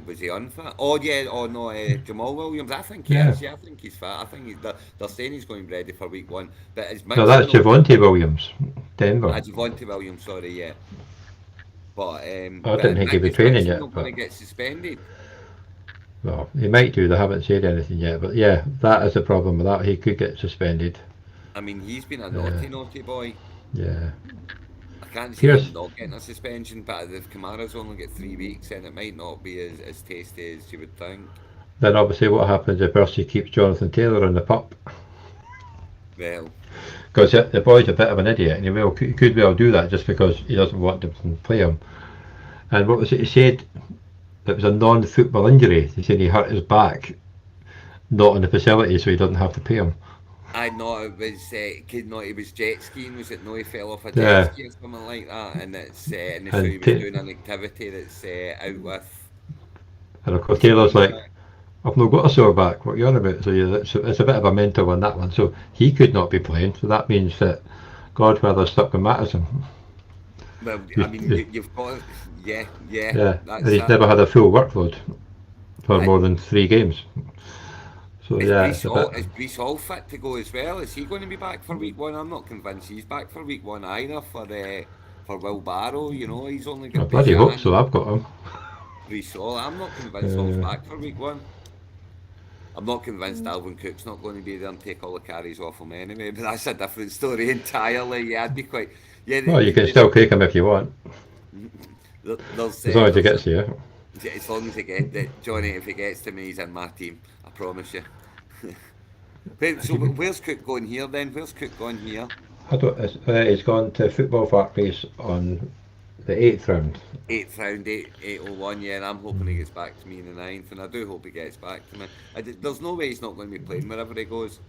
Was he unfit? Oh yeah, oh no, Jamal Williams. I think he
Yeah.
is. Yeah, I think he's fit. I think they're saying he's going to be ready for week one. But is
No,
Mixon
that's
okay?
Javonte Williams, Denver.
Javonte Williams. Sorry, yeah. But
I didn't think he'd be
Is
training
Mixon
yet,
not going to
but
get suspended?
well, he might do. They haven't said anything yet, but yeah, that is the problem with that. He could get suspended.
I mean, he's been a
Uh,
naughty boy.
yeah.
I can't see him
Here's
not getting a suspension, but if Kamara's only got 3 weeks, then it might not be as tasty as you would think.
then obviously what happens if Percy keeps Jonathan Taylor on the pup
Well,
because the boy's a bit of an idiot, and he could well do that just because he doesn't want to play him. And what was it he said? It was a non-football injury. He said he hurt his back, not in the facility, so he doesn't have to pay him.
I know it was he was jet skiing. Was it no? He fell off a jet
Yeah,
ski or something like that, and so he
and
was doing an activity that's out with
and of course
something
Taylor's
like
like,
that.
I've not got a sore back. What are you on about? So yeah, it's a bit of a mental one, that one. So he could not be playing. So that means that Godfather's stuck with Mattison.
Well, I
He's,
mean, you've got, yeah,
yeah, and
that's
he's
it.
never had a full workload for more
And
than 3 games. So yeah, it's a bit.
Is Brees Hall fit to go as well? Is he going to be back for week one? I'm not convinced he's back for week one either for Will Barrow. You know, he's only
I
got
bloody hope
Bajan
so.
and
I've got him.
Brees Hall. I'm not convinced Hall's
Uh,
back for week one. I'm not convinced Alvin Cook's not going to be there and take all the carries off him anyway, but that's a different story entirely. Yeah, I'd be quite. Yeah,
well, you can still take him if you want, as long as he
there's
gets here.
as long as he get that Johnny, if he gets to me, he's in my team. I promise you. So where's Cook going here then? Where's Cook going here?
I don't. He's gone to Football Factories on the 8th round.
Eighth round, 801, yeah, and I'm hoping he gets back to me in the ninth, and I do hope he gets back to me. There's no way he's not going to be playing wherever he goes.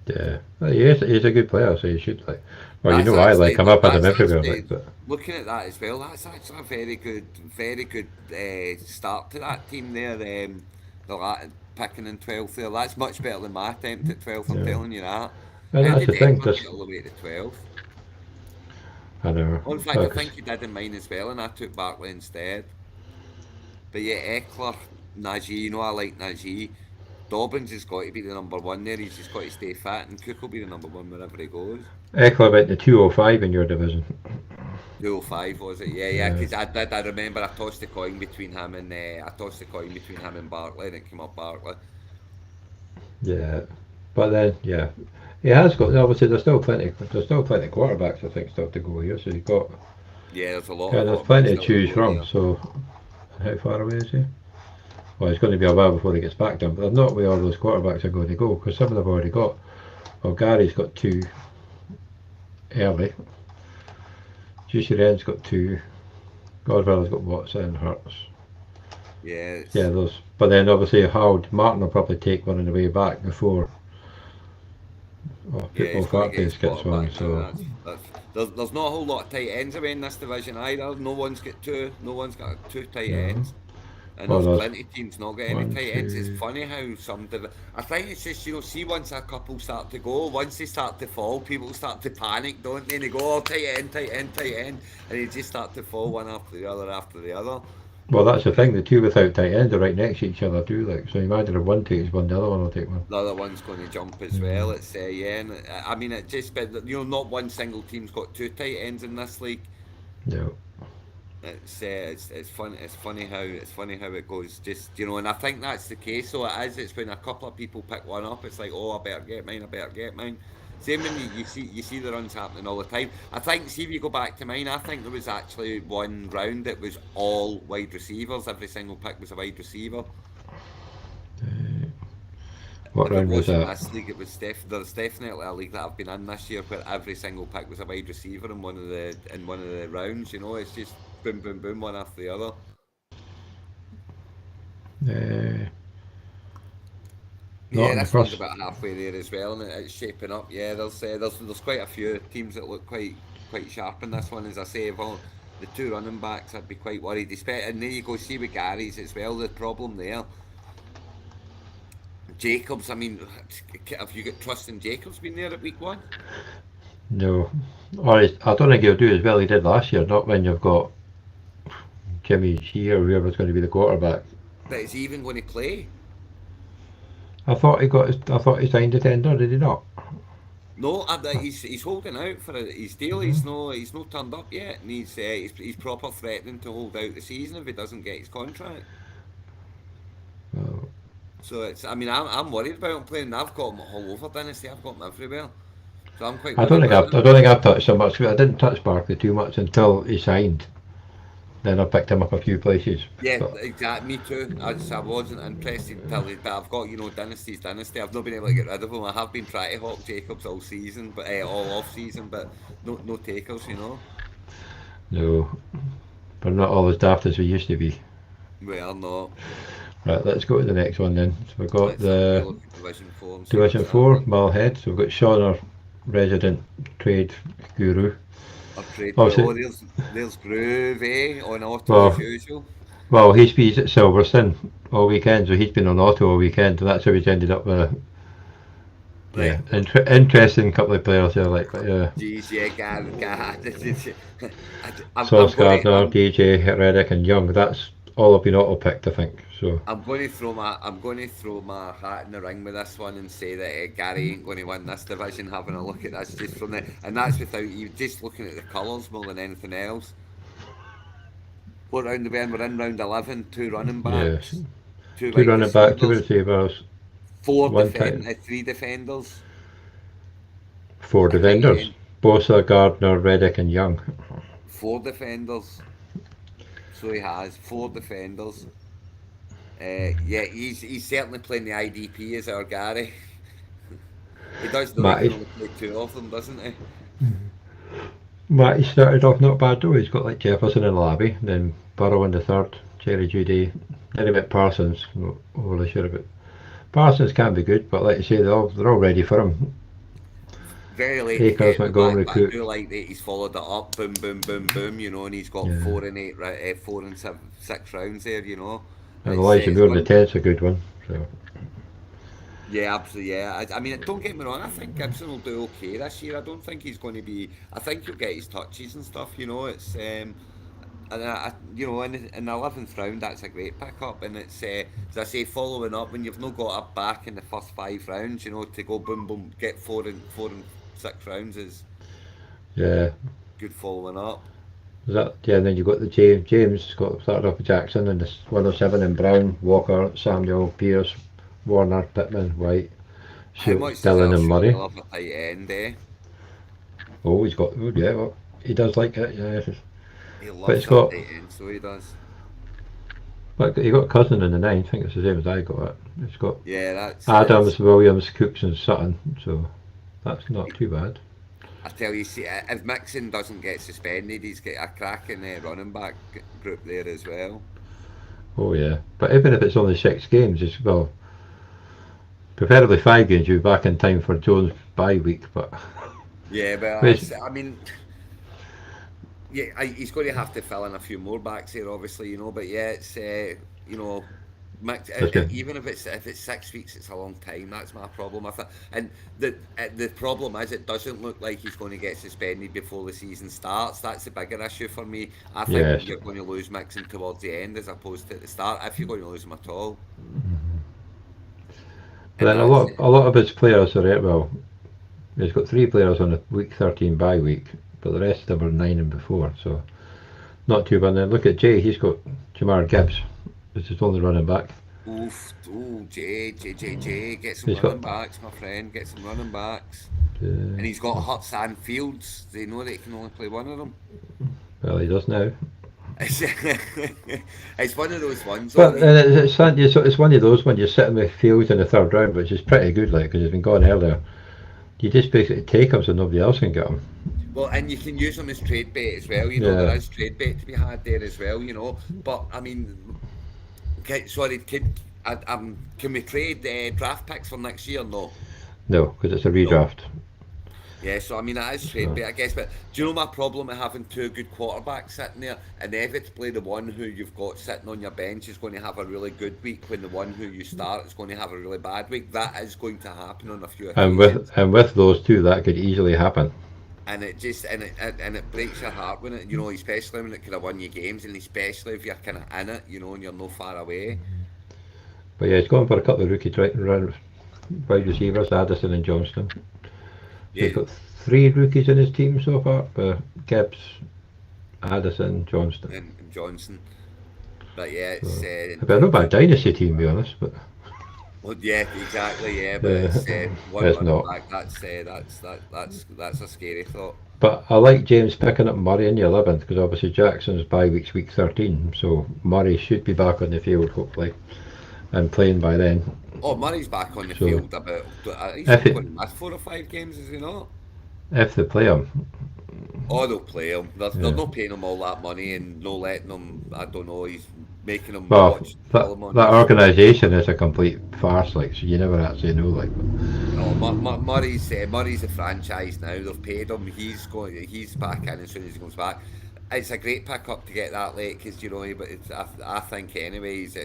Yeah, well, he's a good player, so you should like. Well, you
That's
know I like
actually
him. I've had him
that's
everywhere,
actually
like, but
looking at that as well. That's actually a very good start to that team there. Picking in 12th there. That's much better than my attempt at 12th. I'm
yeah.
telling you that.
And
How
that's
did
the thing.
Eckler
Just
get all the way to 12th?
I know,
Oh, in fact, I think he did in mine as well, and I took Barkley instead. But yeah, Eckler, Najee, you know I like Najee. Dobbins has got to be the number one there. He's just got to stay fit, and Cook will be the number one wherever he goes.
Eckler went to 205 in your division.
205 was it? Yeah,
Yeah,
because I did. I remember I tossed the coin between him and Barkley, and it came up Barkley.
yeah. But then, yeah, he has got. Obviously, there's still plenty. There's still plenty of quarterbacks. I think still to go here. So you've got.
Yeah, there's a lot
Yeah,
of
there's
quarterbacks
plenty to
still to
choose
go
from.
there.
So how far away is he? Well, it's going to be a while before he gets back done. But there's not where all those quarterbacks are going to go because some of them have already got. Well, Gary's got 2 early. Juicy Ren's got 2. Godfather's got Watson, Hurts.
Yeah,
Yeah, those. But then obviously Howard Martin will probably take one on the way back before Football
he's going to get his
Factories gets one.
quarterback now.
So
There's not a whole lot of tight ends away in this division either. No one's got two. No one's got two tight
no.
ends. And
Well,
there's
there's
plenty of teams not got any
one,
tight ends. It's
two.
funny how I think it's just, see, once a couple start to go, once they start to fall, people start to panic, don't they? And they go, oh, tight end, tight end, tight end. And they just start to fall one after the other after the other.
Well, that's the
And
thing. The two without tight ends are right next to each other too. Like, so imagine if one takes one, the other one will take one.
the other one's going to jump as
Mm.
well. It's, yeah, and I mean, it just, but, not one single team's got two tight ends in this league.
Yeah.
It's funny how it goes. Just, and I think that's the case. So it is. It's when a couple of people pick one up. It's like, oh, I better get mine. I better get mine. Same when you see the runs happening all the time. I think, see, if you go back to mine, I think there was actually one round that was all wide receivers. Every single pick was a wide receiver.
Uh, what
If it
round was
wasn't
that?
this league, it was there's definitely a league that I've been in this year where every single pick was a wide receiver in one of the rounds. It's just boom, boom, boom, one after the other.
Uh, not
Yeah,
in the
this one's
first.
about halfway there as well, and it's shaping up. Yeah, there's quite a few teams that look quite sharp in this one. As I say, well, the two running backs, I'd be quite worried. And there you go, see with Gary's as well. The problem there, Jacobs. I mean, have you got trust in Jacobs being there at week one?
No. I don't think he'll do as well he did last year. Not when you've got Jimmy G or whoever's going to be the quarterback.
But is he even going to play?
I thought he got. I thought he signed a tender. Did he not?
No, he's holding out for his deal.
Hmm.
He's not turned up yet, and he's proper threatening to hold out the season if he doesn't get his contract.
Well,
So it's, I mean, I'm worried about him playing. I've got him all over Dynasty. I've got him everywhere. So I'm quite
I don't
worried
think
about
I've. I
him.
don't think I've touched so much. I didn't touch Barkley too much until he signed. Then I picked him up a few places.
Yeah,
But
exactly. Me too. I wasn't interested until but I've got, Dynasty's Dynasty. I've not been able to get rid of him. I have been trying to hawk Jacobs all season, but all off season, but no takers.
no, we're not all as daft as we used to be.
We are not.
Right, let's go to the next one then. So we've got
Let's have a wee
the
look at Division 4 and see
Division
what's
4,
happening.
Malhead. So we've got Sean, our resident trade guru.
Our trade.
Obviously,
Oh, there's Groove, on auto as
well,
usual.
well, he's at Silverstone. all weekend, so he's been on auto all weekend, and that's how he's ended up with a
Right.
interesting couple of players there, like
Geez, yeah, I'm
Sauce
going to
Gardner, DJ, Reddick, and Young. That's all have been auto picked, I think. So
I'm going to throw my hat in the ring with this one and say that Gary ain't going to win this division. Having a look at this just from the, and that's without you just looking at the colours more than anything else. What round are we in? We're in round 11. Two running
yes,
backs, two
two
wide
running back, two
receivers,
receivers, one time,
three defenders.
four
I think
defenders.
again,
Bosa, Gardner, Reddick, and Young.
four defenders. So he has four defenders. Yeah, he's certainly playing the IDP as our Gary. He does know he can
Matty,
only play two of them, doesn't he?
Matty started off not bad though. He's got like Jefferson and Labby, then Burrow in the third, Jerry Judy. Then he met Parsons. Not overly sure about Parsons can be good, but like you say, they're all ready for him.
Very late to
Akers,
get in the back,
Montgomery,
but I
Cook.
do like that he's followed it up, boom, boom, boom, boom, and he's got
Yeah.
4 and 8, 4 and 6 rounds there.
And Elijah
It's
Moore in the
one,
10th's a good one. So
yeah, absolutely, yeah. I mean, don't get me wrong, I think Gibson will do okay this year. I don't think he's going to be, I think he'll get his touches and stuff. And in the 11th round, that's a great pickup. And it's, as I say, following up when you've not got a back in the first 5 rounds, to go boom, boom, get 4 and 6 rounds is
yeah.
good following up.
Is that yeah, and then you've got the James got started off with Jackson and this 107 and Brown, Walker, Samuel, Pierce, Warner, Pittman, White,
How
Shields,
much does
Dillon
our
and
surely
Murray.
love a tight end, eh?
Oh, he's got oh, yeah, well, he does like it, yeah.
He
But
loves
it's
a
got
tight end, so he does.
but he got Cousin in the 9th, I think it's the same as I got it. It's got
Yeah, that's.
Adams, Williams, Cooks and Sutton, so that's not too bad.
I tell you, see, if Mixon doesn't get suspended, he's got a cracking running back group there as well.
Oh yeah. But even if it's only 6 games, it's well preferably 5 games, you'll be back in time for Jones bye week, but
Yeah, but
which
I mean, yeah, he's going to have to fill in a few more backs here, obviously. But yeah, it's
just been
even if it's 6 weeks, it's a long time. That's my problem. And the problem is, it doesn't look like he's going to get suspended before the season starts. That's the bigger issue for me. I think
yes.
you're going to lose Mixon towards the end as opposed to at the start, if you're going to lose him at all.
But
And
then
that's
a lot of his players are well. He's got 3 players on the week 13 bye week, but the rest of them are 9 and before, so not too bad. Then look at Jay, he's got Jamar Gibbs. This is only running back.
oof, ooh, Jay, get some
He's got
running backs, my friend. Get some running backs. And he's got
uh,
Hutz and Fields. They know they can only play one of them.
well, he does now.
It's, it's one of those ones.
But it's one of those when you're sitting with Fields in the 3rd round, which is pretty good, like because he's been gone earlier. You just basically take him so nobody else can get him.
Well, and you can use them as trade bait as well. There
Yeah.
is trade bait to be had there as well. But I mean, okay, sorry, can we trade draft picks for next year? No.
No, because it's a
No.
redraft.
Yeah, so I mean that is trade
So
bait, I guess. But do you know my problem with having two good quarterbacks sitting there? Inevitably, the one who you've got sitting on your bench is going to have a really good week, when the one who you start is going to have a really bad week. That is going to happen on a few occasions,
and with those two, that could easily happen.
and it just and it breaks your heart when especially when it could have won you games, and especially if you're kind of in it, and you're no far away.
But yeah, he's gone for a couple of rookie wide receivers, Addison and Johnston. So he's
Yeah,
got 3 rookies in his team so far: Gibbs, Addison, Johnston.
and Johnson. But yeah,
So
it's
it'd be a not bad dynasty team, to be honest. But
well, yeah, exactly, yeah. But it's one
it's
running
not.
back. That's a scary thought.
But I like James picking up Murray in the 11th because obviously Jackson's bye week's week 13, so Murray should be back on the field hopefully and playing by then.
Oh, Murray's back on the
So
field about. He's
if
only
it,
going to miss 4 or 5 games, is he not?
if they play him,
Oh, they'll play him. They're
yeah.
not paying him all that money and no letting him. I don't know. He's making him
Well,
watch
that
film on
that
his.
organisation is a complete farce, like so you never actually know, like.
No, Murray's a franchise now. They've paid him. He's back in as soon as he comes back. It's a great pick up to get that late because but I think anyway he's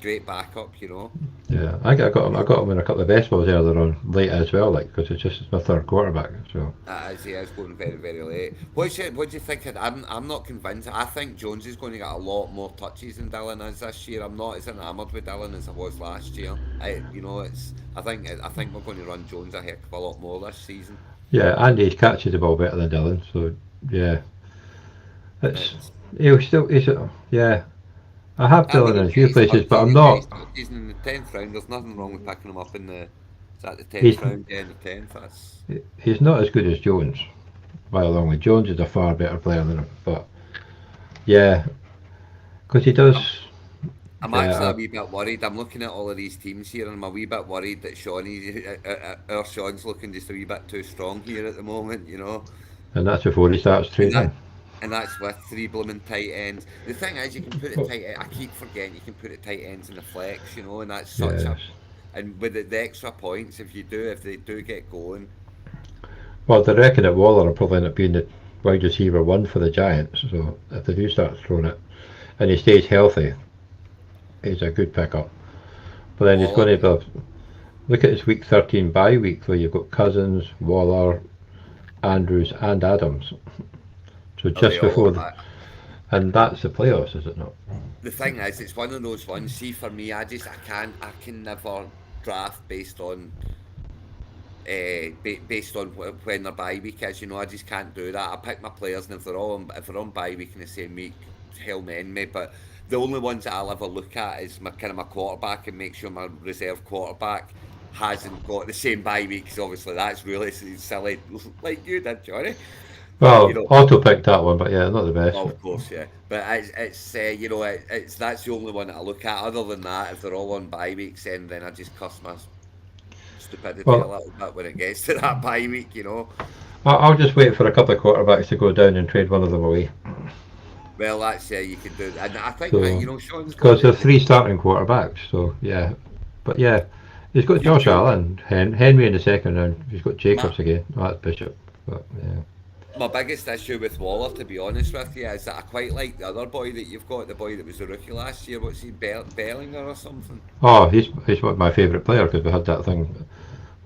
great backup, you know.
Yeah, I got him in a couple of best balls earlier on late as well, like because it's just my third quarterback. So
As he is going very, very late. What do you think? I'm not convinced. I think Jones is going to get a lot more touches than Dylan is this year. I'm not as enamoured with Dylan as I was last year. I think we're going to run Jones a heck of a lot more this season.
yeah, Andy catches the ball better than Dylan. So yeah, it's
It's
yeah. I have
I mean,
Dylan in a few
he's
places, but
thirteen.
I'm
Yeah, he's
not.
13 in the 10th round. There's nothing wrong with picking him up in the. Is that the
He's
10th round? Yeah, in the 10th. That's
he's not as good as Jones by a long way. Jones is a far better player than him, but yeah, because he
I'm
does.
I'm actually
Yeah,
a wee bit worried. I'm looking at all of these teams here, and I'm a wee bit worried that our Sean's looking just a wee bit too strong here at the moment, you know.
and that's before he starts
And
training.
that's with three blooming tight ends. The thing is, you can put it
Oh,
tight. I keep forgetting you can put it tight ends in the flex, you know, and that's such a.
yes.
And with the extra points, if they do get going,
Well, they reckon that Waller will probably end up being the wide receiver one for the Giants. So if they do start throwing it, and he stays healthy, he's a good pickup. But then he's
Waller,
going to be. Look at his week 13 bye week where you've got Cousins, Waller, Andrews, and Adams. So
are they
just
all?
before, and that's the playoffs, is it not?
The thing is, it's one of those ones. See, for me, I can never draft based on when their bye week is. You know, I just can't do that. I pick my players, and if they're on bye week in the same week, hell mend me. But the only ones that I'll ever look at is my kind of my quarterback and make sure my reserve quarterback hasn't got the same bye week. Because obviously that's really silly, like you did, Johnny. But you
Well,
know.
Otto picked that one, but yeah, not the best.
Oh, of course, yeah. But it's you know, it's that's the only one that I look at. Other than that, if they're all on bye weeks, then I just cuss my stupidity a
Well,
little bit when it gets to that bye week, you know.
I'll just wait for a couple of quarterbacks to go down and trade one of them away.
Well, that's you can do, and I think
So,
you know Sean's got
because there are three starting quarterbacks, so yeah. But yeah, he's got Josh
you
Allen, Henry in the second round. He's got
my
Jacobs again. Oh, that's Bishop. But yeah.
my biggest issue with Waller, to be honest with you, is that I quite like the other boy that you've got, the boy that was the rookie last year. What's he, Bellinger or something?
Oh, he's one of my favourite player because we had that thing.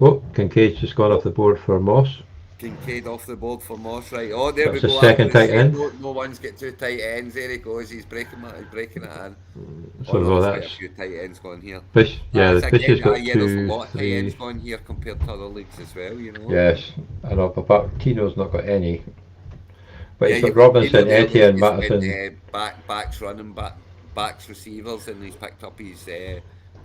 Oh, Kincaid's just gone off
Oh,
the board for Moss.
Kincaid off the board for Moss, right? Oh, there we
That's the
go. I was
second
going to
tight
say
end.
no one's get two tight ends. There he goes. He's breaking it in. Oh
So
no,
well,
there's quite a
that's
few tight ends going here.
Yeah,
As
the
I
Fish has
get,
got
yeah, there's a
two,
lot of tight ends
three.
going here compared to other leagues as well. You know.
Yes, I know. But Tino's not got any. But
Yeah,
he's got
you've got Tino
Robinson,
there who's
Etienne,
just went
Madison.
backs running backs receivers, and he's picked up his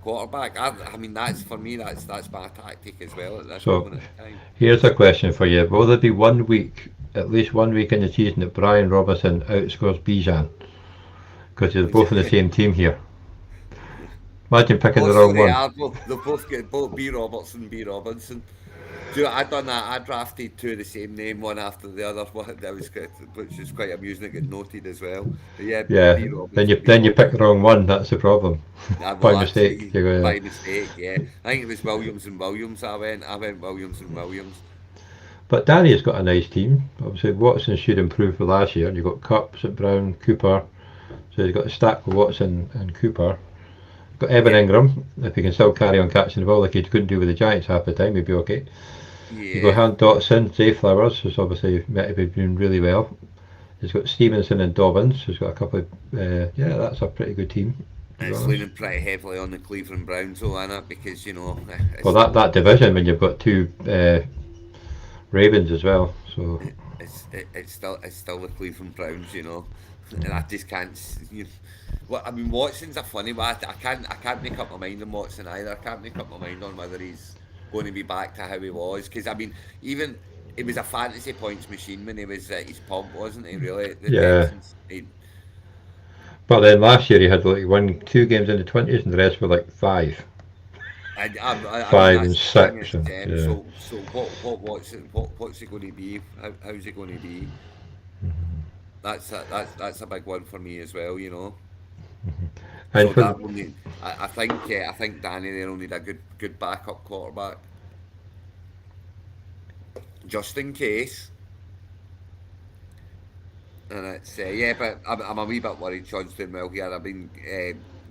quarterback. I mean, that's for me. That's my tactic as well at this
So
moment in time.
here's a question for you: will there be one week, at least one week in the season, that Brian Robinson outscores Bijan? Because they're both in the same team here. Imagine picking
Oh,
the
so
wrong
they
one.
are both. They both get both B Robertson, B Robinson. Do you know, I done that. I drafted two of the same name, one after the other. One that was good, which is quite amusing. It got noted as well. But yeah,
Yeah.
B
Then you
Robinson, B
then you pick the
Robinson.
wrong one. That's the problem.
Well,
By
that's
mistake. You go.
by mistake. Yeah, I think it was Williams and Williams. I went Williams and Williams.
But Danny's got a nice team. Obviously, Watson should improve for last year. You've got Cup, St Brown, Cooper. So you've got a stack with Watson and Cooper. Got Evan
Yeah,
Ingram. If he can still carry on catching the ball like he couldn't do with the Giants half the time, he'd be okay. You got
yeah.
Han Dotson, Zay Flowers, who's obviously met to be doing really well. He's got Stevenson and Dobbins, who's got a couple of. Yeah, that's a pretty good team, to
And
be
it's
honest.
leaning pretty heavily on the Cleveland Browns, though, Anna, because you know
Well,
it's
that division, when you've got two Ravens as well. So,
it's still the Cleveland Browns, you know, and I just can't. Well, I mean, Watson's a funny one. I can't make up my mind on Watson either. I can't make up my mind on whether he's going to be back to how he was, because I mean, even it was a fantasy points machine when he was at his pomp, wasn't he? Really, the
yeah.
Texans.
But then last year he had like one, two games in the 20s, and the rest were like five.
I mean,
Five and
that's the thing.
six.
Is,
And, yeah.
so what's it going to be? How's it going to be? That's a big one for me as well. You know.
And
So
for
that
the,
will need. I think Danny there will need a good backup quarterback, just in case. And it's yeah, but I'm a wee bit worried. Sean's doing well here. I mean,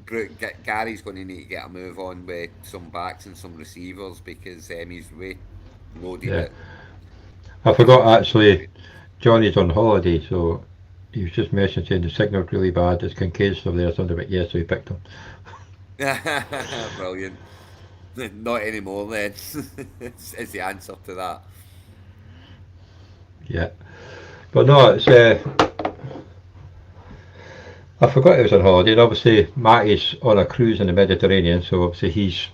Gary's going to need to get a move on with some backs and some receivers because he's way loaded
Yeah.
at
I forgot
position.
actually, Johnny's on holiday, so he was just messaging saying the signal's really bad. It's Kincaid's still there, something about yeah, so he picked him.
Brilliant. Not anymore then. Is the answer to that.
Yeah. But no, it's I forgot he was on holiday, and obviously Matty's on a cruise in the Mediterranean, so obviously he's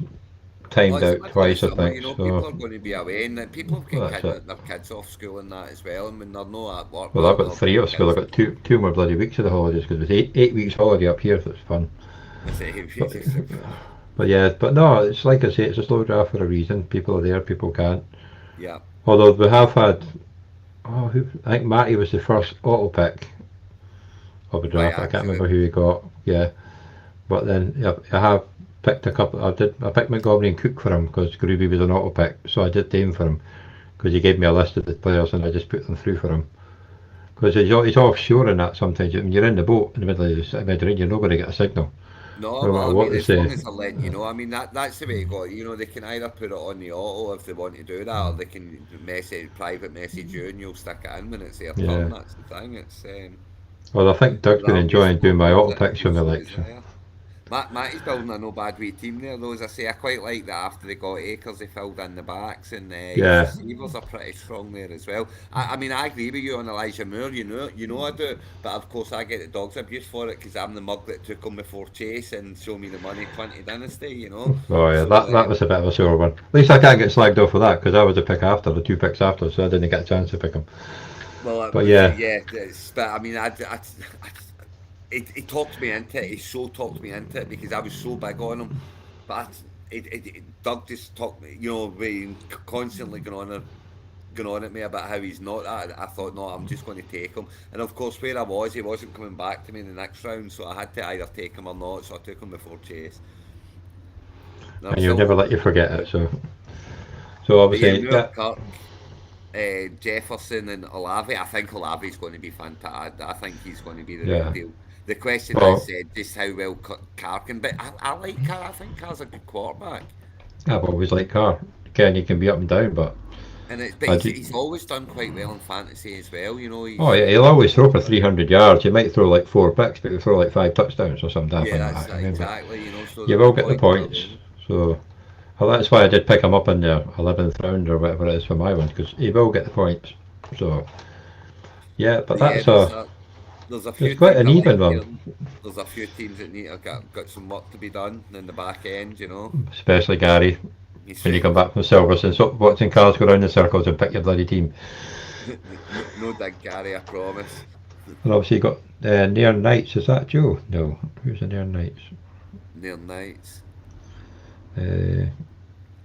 Well,
timed
it's the
out
middle of the
twice, I
summer,
think.
you know,
So
people are going to be away, and people have got
well, that's it.
their kids off school and that as well, and when they're not at work,
Well, I've
well,
got
they're
three off school. I've
kids.
got two more bloody weeks of the holidays because it's eight weeks holiday up here, so it's fun.
I say,
But but yeah, but no, it's like I say, it's a slow draft for a reason. People are there, people can't.
yeah,
Although we have had, I think Matty was the first auto pick of a
by
draft. I can't
accident.
remember who he got. Yeah, but then yeah, I have picked a couple. I picked Montgomery and Cook for him because Groovy was an auto pick, so I did them for him because he gave me a list of the players and I just put them through for him. Because he's offshore and that sometimes. When you're in the boat in the middle of the Mediterranean, you're not going to get a signal,
No,
no
well,
matter
I
what
mean,
they
as long
say.
as they're letting you know, I mean, that's the way it got. You know, they can either put it on the auto if they want to do that, or they can private message you, and you'll stick it in when it's their turn.
Yeah.
That's the thing. It's
Well, I think Doug's been
whatever you
enjoying doing my auto
support
picks
you
for me,
so
like so.
desire. Matty's building a no bad wee team there, though. As I say, I quite like that after they got Akers, they filled in the backs, and his
Yeah.
receivers are pretty strong there as well. I mean, I agree with you on Elijah Moore. You know I do, but of course I get the dog's abuse for it because I'm the mug that took him before Chase and show me the money 20 dynasty. You know,
Oh yeah,
so
that was a bit of a sore one. At least I can't get slagged off for that because I was a pick after the two picks after, so I didn't get a chance to pick him.
well,
But yeah,
yeah, but I mean, he talked me into it. He so talked me into it because I was so big on him. But Doug just talked me, you know, being constantly going on at me about how he's not. I thought, no, I'm just going to take him. And of course, where I was, he wasn't coming back to me in the next round, so I had to either take him or not. So I took him before Chase. And I'm
and you'll
still
never
holding
let you
on to
forget
it.
it. So
But yeah,
obviously,
Moore,
yeah,
Kirk, Jefferson, and Olave. I think Olave's going to be fantastic. I think he's going to be the real
yeah.
deal. The question is
Well,
just how well Carr can. But I like Carr. I think Carr's a good quarterback.
I've always liked Carr. Again, he can be up and down, but
But
I do.
he's always done quite well in fantasy as well. You know,
Oh
he's
yeah, he'll always throw for 300 yards. He might throw like four picks, but he'll throw like five touchdowns or something
yeah,
daft like
that's
that. I mean, but
exactly. You know, so
you
there'll be
will get the
points for
points.
them.
So well, that's why I did pick him up in the 11th round or whatever it is for my ones because he will get the points. So yeah, but
But yeah,
that's a
there's a
it's
few
quite
teams
an
I like
even one,
here. There's a few teams that need to got some work to be done in the back end. You know,
especially Gary.
he's
When you come back from Silverstone, so watching cars go round in circles and pick your bloody team.
no dig Gary, I promise.
And obviously you got Near Knights. Is that Joe? No. Who's the Near Knights?
Near nights.
Uh,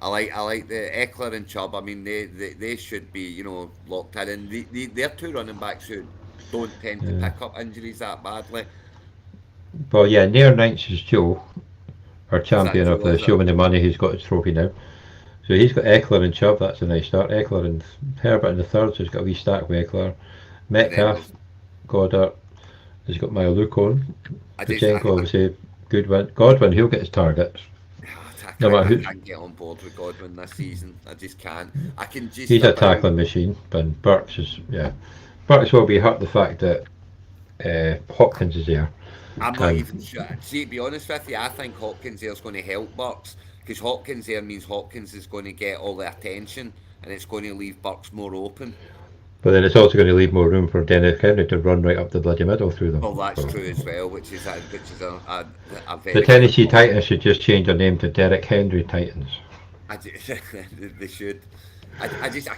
I like the Eckler and Chubb. I mean, they should be locked in. And they're two running backs who don't tend to
uh,
pick up injuries that badly.
well, yeah, Near Knights is Joe, our
Is that
champion of
Joe?
the
Is it?
Show Me the Money. He's got his trophy now. So he's got Eckler and Chubb. That's a nice start. Eckler and Herbert in the third. So he's got a wee stack with Eckler.
And then
Metcalf, Goddard. He's got my look on.
I just
Pachenko, obviously, Goodwin. Godwin, he'll get his targets. No matter
I
who.
can't get on board with Godwin this season. I just can't. I can just
He's a
about.
tackling machine. But Burks is, yeah. Burks will be hurt the fact that Hopkins is there.
I'm not
And
even sure. See, to be honest with you, I think Hopkins there is going to help Bucks because Hopkins there means Hopkins is going to get all the attention and it's going to leave Bucks more open.
but then it's also going to leave more room for Dennis Henry to run right up the bloody middle through them.
Well, that's
So
true as well, which is a
the
very good
Tennessee
point.
Titans should just change their name to Derek Henry Titans.
They should. I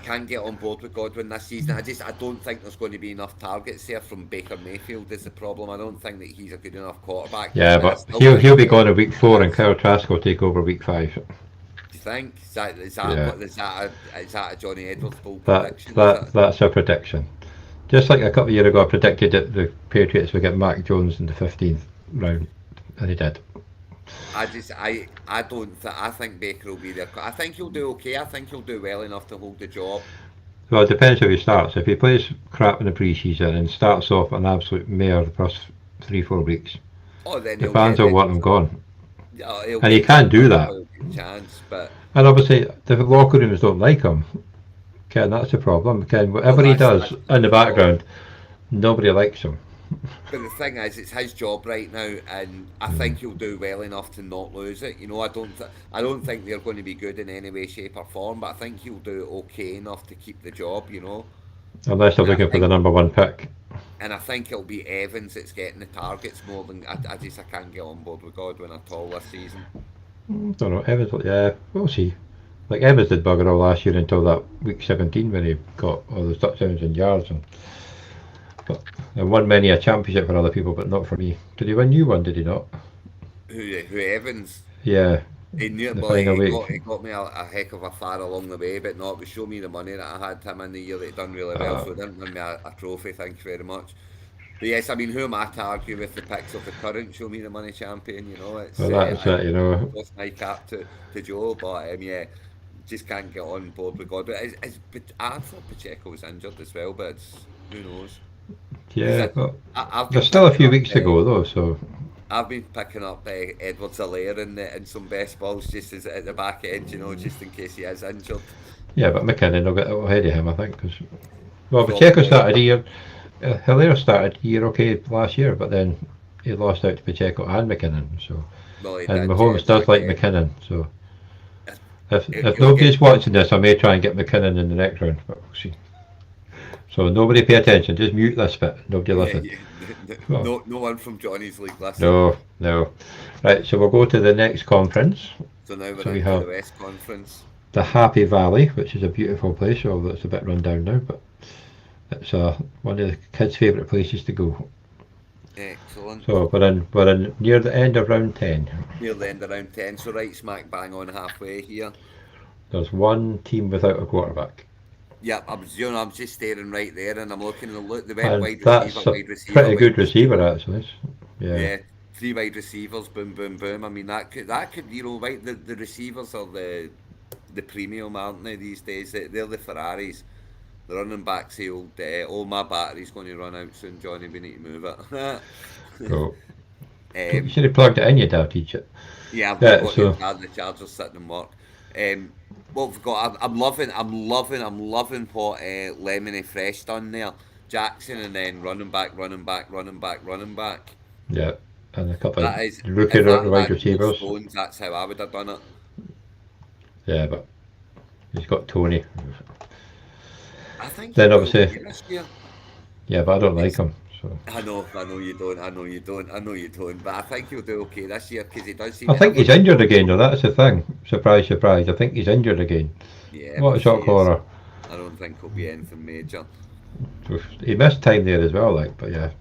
can't get on board with Godwin this season. I don't think there's going to be enough targets there from Baker Mayfield is the problem. I don't think that he's a good enough quarterback,
Yeah,
and I
but
still
he'll
think
be gone in week
Washington
four and
is.
Kyle Trask will take over week five.
Do you think
Yeah,
is that a Johnny Edwards bold prediction? Is it?
that's a prediction. Just like a couple of years ago, I predicted that the Patriots would get Mac Jones in the 15th round, and he did.
I don't I think Baker will be there. I think he'll do okay. I think he'll do well enough to hold the job.
Well, it depends how he starts. If he plays crap in the preseason and starts off an absolute mare the first 3 4 weeks,
Oh, then
The
he'll
fans
get
will
then
want him gone,
he'll
and he
get
can't
jumped
do
up
that.
for a good chance. But
And obviously, the locker rooms don't like him. Ken, that's the problem. Ken,
well,
whatever he does
that's
in the
the problem.
background, nobody likes him.
But the thing is, it's his job right now, and I think he'll do well enough to not lose it. You know, I don't think they're going to be good in any way, shape, or form, but I think he'll do okay enough to keep the job. You know,
Unless they're
and I
looking for the
think
number 1 pick.
and I think it'll be Evans that's getting the targets more than I can't get on board with Godwin at all this season.
Don't know. Evans, yeah, we'll see. Like Evans did bugger all last year until that week 17 when he got all the touchdowns and yards but and won many a championship for other people, but not for me. Did he win you one? Did he not?
Who Evans?
Yeah,
He knew it,
the
well,
final week.
it got me a heck of a far along the way, but no, it was show me the money that I had him in the year that he done really well,
Uh,
so it didn't win me a trophy, thank you very much. But yes, I mean, who am I to argue with the picks of the current show me the money champion? You know, it's
well, that's it.
what's my cap to Joe, but yeah, just can't get on board with God. But but I thought Pacheco was injured as well, but who knows? Because
Yeah, but
I've been
there's still a
picking
few
up.
weeks to go though. So
Edwards Alaire in some best balls just as at the back end, you know, just in case he is injured.
yeah, but McKinnon will get ahead of him, I think. Cause, well, Pacheco
Probably,
started the year. Hilaire started the year okay last year, but then he lost out to Pacheco and McKinnon. So
well, he
and
did, yeah,
Mahomes
but
does like
again,
McKinnon. So if
he'll get
nobody's watching this, I may try and get McKinnon in the next round, but we'll see. So nobody pay attention. Just mute this bit. Nobody
yeah,
listen.
yeah,
Well,
no one from Johnny's league listening.
no, no. Right, so we'll go to the next conference.
So now
So
we're
we
into the
have
West Conference.
the Happy Valley, which is a beautiful place, although it's a bit run down now, but it's one of the kids' favourite places to go.
Excellent.
So we're in near the end of round 10.
Near the end of round 10, so right smack bang on halfway here.
There's one team without a quarterback,
Yep, I'm just staring right there, and I'm looking and look. They went
and that's a
wide receiver,
pretty
wide
good receiver
receiver.
actually. Yeah,
Yeah, three wide receivers, boom, boom, boom. I mean, that could right. The receivers are the premium, aren't they these days? They're the Ferraris. The running backs, the oh, my battery's going to run out soon, Johnny. We need to move it.
so you
um,
should have plugged it in. You'd have teach it.
yeah, I've not
Yeah,
got
so
the charger sitting in work. What we've got, I'm loving what Lemony Fresh done there. Jackson and then running back, running back, running back, running back.
yeah, and a couple of
That is,
rookie
if that
wide
had no
receivers.
stones, that's how I would have done it.
Yeah, but he's got Tony.
I think he'll
Then
do
obviously,
okay this year.
yeah, but I don't like
It's,
him. So
I know you don't, I know you don't, but I think he'll do okay this year because he does seem
I
to
think
have a
he's
good
injured
run.
again though. That's the thing. Surprise, surprise. I think he's injured again.
Yeah,
What
we'll
a shock
see.
horror.
I don't think he'll be anything major.
He missed time there as well, like, but yeah,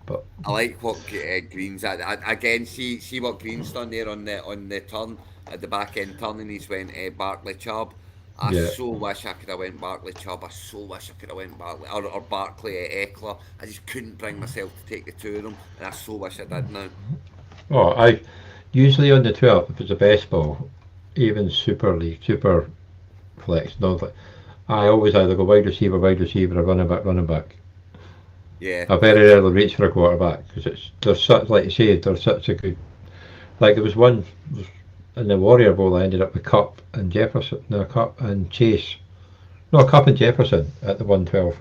but
I like what Green's at. Again, see what Green's done there on the turn at the back end turn, and he's went Barkley Chubb. I
yeah.
so wish I could have went Barkley Chubb. I so wish I could have went Barkley or Barkley Eckler. I just couldn't bring myself to take the two of them, and I so wish I did now.
Oh, I usually on the 12th if it's a best ball, even super league, super flex, no, like, I always either go wide receiver, or running back, running back.
Yeah,
I very rarely reach for a quarterback because they're such, like you say, they're such a good. Like there was one in the Warrior Bowl, I ended up with Cup and Jefferson, no Cup and Chase, no Cup and Jefferson at the 112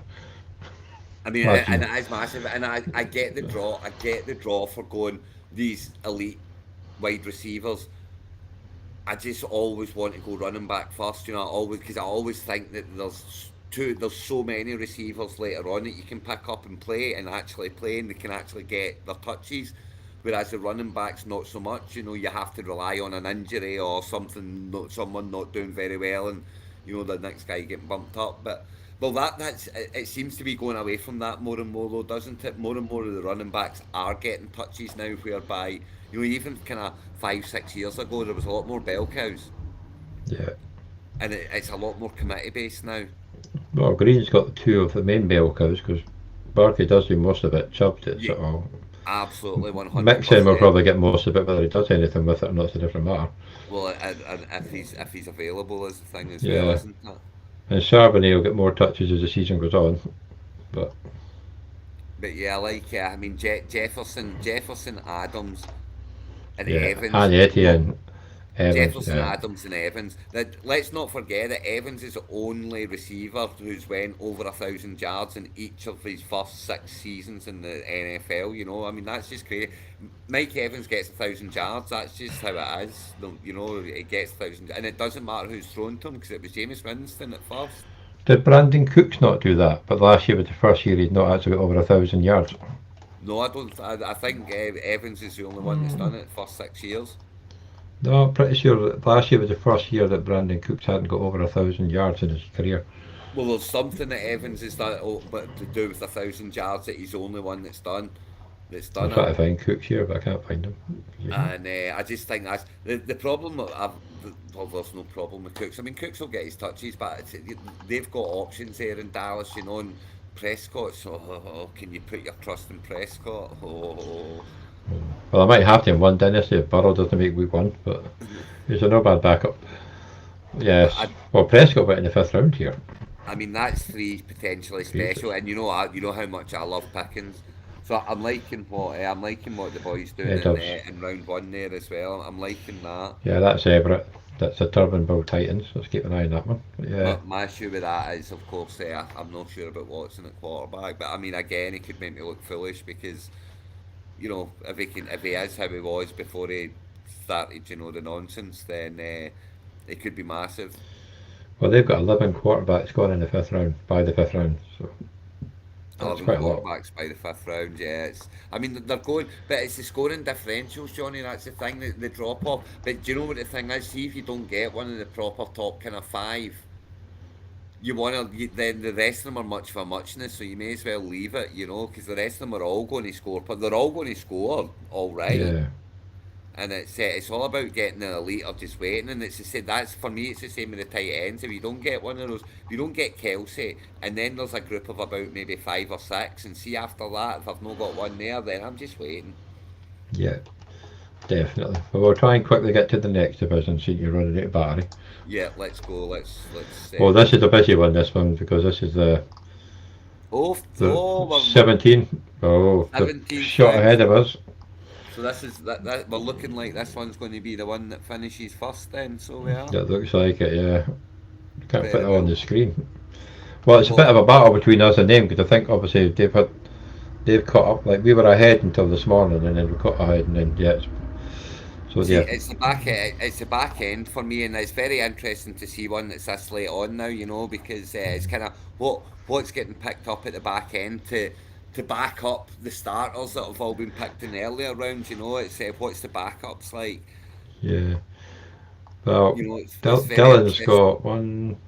I mean,
last
and
year.
it is massive, and I get the draw. I get the draw for going these elite wide receivers. I just always want to go running back first, you know. Always because I always think that there's so many receivers later on that you can pick up and play and actually play, and they can actually get their touches. Whereas the running backs, not so much. You know, you have to rely on an injury or something, someone not doing very well, and you know the next guy getting bumped up. But well, it seems to be going away from that more and more, though, doesn't it? More and more of the running backs are getting touches now, whereby you know even kind of 5 6 years ago there was a lot more bell cows,
Yeah.
and it's a lot more committee based now.
Well, Green's got two of the main bell cows because Barkley does do most of it. Chubb did
Yeah,
sort of.
absolutely, one hundred
Mixon will
percent.
probably get most of it, whether he does anything with it or not, it's a different matter.
Well, and if he's available is the thing as well,
Yeah.
isn't it?
And Charbonnet will get more touches as the season goes on. But
But yeah, I mean Jefferson Adams and
Yeah,
Evans.
and
You know,
Etienne, Evans.
Jefferson,
Yeah,
Adams, and Evans. That let's not forget that Evans is the only receiver who's went over 1,000 yards in each of his first 6 seasons in the NFL. You know, I mean that's just crazy. Mike Evans gets 1,000 yards. That's just how it is. You know, he gets 1,000, and it doesn't matter who's thrown to him because it was Jameis Winston at first.
did Brandon Cooks not do that? But last year was the first year he'd not actually got over 1,000 yards.
No, I don't. I think Evans is the only one that's done it first 6 years.
No, I'm pretty sure that last year was the first year that Brandon Cooks hadn't got over 1,000 yards in his career.
Well, there's something that Evans has done, but to do with 1,000 yards, that he's the only one that's
I'm
done it.
trying to find Cooks here, but I can't find him.
And I just think that's the problem. Well, there's no problem with Cooks. I mean, Cooks will get his touches, but they've got options there in Dallas, you know. And Prescott, so can you put your trust in Prescott?
Well, I might have to in one dynasty if Burrow doesn't make week one, but he's a no bad backup.
But
Yes. Well, Prescott went in the fifth round here.
I mean, that's three potentially
Jesus.
special, and you know how much I love Pickens. So I'm liking what the boys doing
Yeah, it does.
in round one there as well. I'm liking that.
Yeah, that's Everett. That's the Turban Bull Titans. Let's keep an eye on that one. But yeah,
My issue with that is, of course, I'm not sure about Watson at quarterback, but I mean, again, he could make me look foolish because you know if he is how he was before he started, you know, the nonsense, then it could be massive.
well, they've got 11 quarterbacks going in the fifth round by the fifth round, so that's
11
quite a lot.
quarterbacks by the fifth round, yeah. I mean, they're going, but it's the scoring differentials, Johnny. That's the thing, the drop off. But do you know what the thing is? See, if you don't get one of the proper top kind of five, you want to, then the rest of them are much for muchness, so you may as well leave it, you know, because the rest of them are all going to score, but they're all going to score, all right.
Yeah,
And it's all about getting the elite or just waiting. And it's the same. That's for me. It's the same with the tight ends. If you don't get one of those, if you don't get Kelsey, and then there's a group of about maybe 5 or 6, and see after that, if I've not got one there, then I'm just waiting.
yeah, definitely. But we'll try and quickly get to the next division, so you're running out of battery.
Yeah, let's go. Let's.
Well, this is a busy one, this one, because this is the
We're
17. Oh, the
17th
shot
round.
ahead of us.
So this is that we're looking like this one's going to be the one that finishes first. Then so we are
That looks like it, yeah. Can't put
very
it on
well.
the screen. Well, it's a bit
Well,
of a battle between us and them, because I think obviously they've caught up. Like we were ahead until this morning, and then we caught ahead, and then yeah. So
see,
yeah,
it's the back end for me, and it's very interesting to see one that's this late on now. You know, because it's kind of what's getting picked up at the back end to back up the starters that have all been picked in earlier rounds. You know, it's what's the backups like.
yeah. Well,
You know, it's very
Dylan's
interesting.
got one,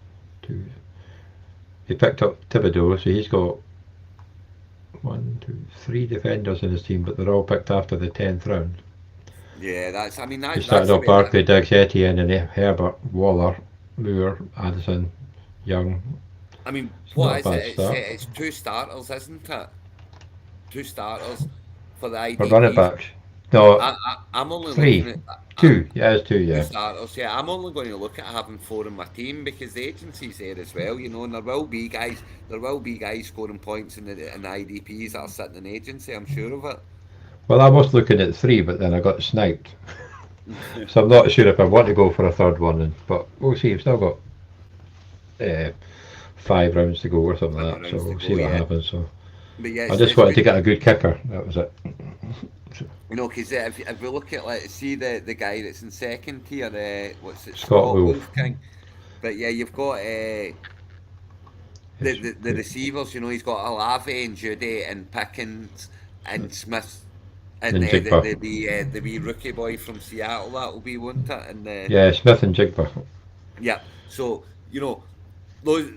two. He picked up Thibodeau, so he's got one, two, three defenders in his team, but they're all picked after the 10th round.
Yeah, I mean
He
that's
started
the
off
way that.
Barkley, Diggs, Etienne, and Herbert, Waller, Moore, Addison, Young.
I mean,
It's not
what
a
is
bad
it?
start.
It's two starters, isn't it? Two starters for the
For running
IDPs.
backs, no,
I'm only looking
three,
at
two. Yeah, it's two.
two
Yeah,
starters. Yeah, I'm only going to look at having four in my team because the agency's there as well, you know, and there will be guys scoring points in the IDPs that are sitting in agency. I'm sure of
well, I was looking at three, but then I got sniped.
it.
So I'm not sure if I want to go for a third one, but we'll see. I've still got uh, 5 rounds to go or something like
Seven
that, so
rounds to
we'll see
go.
what
Yeah,
happens. So
but yeah,
I just
it's
wanted
good.
to get a good kicker. That was it.
You know, because if we look at like see the guy that's in second tier, what's it,
Scott
Scott
Wolf.
Wolfking. But yeah, you've got
It's
the receivers. You know, he's got Olave and Judy and Pickens and Smith and
and
the
Jigba.
the wee rookie boy from Seattle. That will be, won't it? And
Yeah, Smith and Jigba.
yeah, so you know those.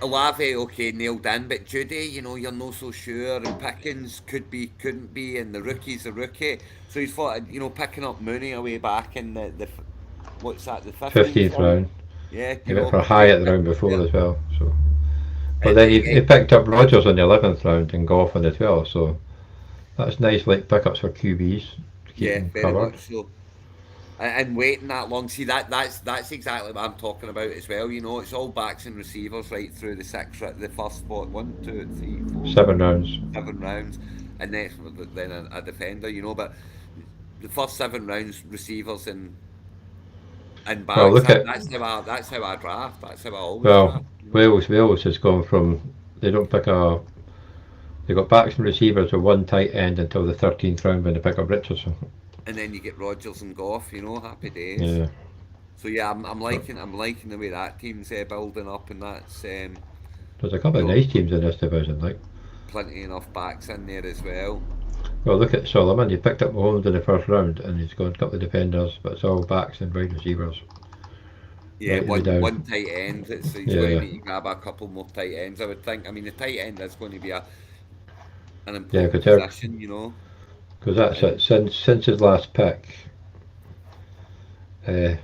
Olave, okay, nailed in, but Judy, you know, you're not so sure, and Pickens could be, couldn't be, and the rookie's a rookie, so he's thought, you know, picking up Mooney away back in what's that, the 15th
15th
round,
round.
yeah,
He
you
went
know,
for high at
take
the
that
round before
there,
as well. So, but
and
then he picked up Rogers on the 11th round and Goff on the 12th. So that's nice, like pickups for QBs to keep
yeah,
them
very
covered.
much so. And waiting that long, see that's exactly what I'm talking about as well. You know, it's all backs and receivers right through the first what,
7 rounds.
7 rounds, and then a defender. You know, but the first 7 rounds, receivers and
Well,
backs.
look at
That's how I draft. That's how I always
well
draft.
Wales has gone from they don't pick a they got backs and receivers with one tight end until the 13th round when they pick up Richardson.
And then you get Rodgers and Goff. Happy days.
Yeah,
So yeah, I'm
but
liking the way that team's building up, and that's
there's a couple
you
of
know
nice teams in this division. Like,
plenty enough backs in there as well.
well, look at Solomon. He picked up Mahomes in the first round, and he's got a couple of defenders, but it's all backs and wide receivers
Yeah,
right the way
one
down.
tight end. He's going to
Yeah,
need to grab a couple more tight ends, I would think. I mean, the tight end is going to be an
yeah,
important position.
because that's it.
And
Since his last pick, uh,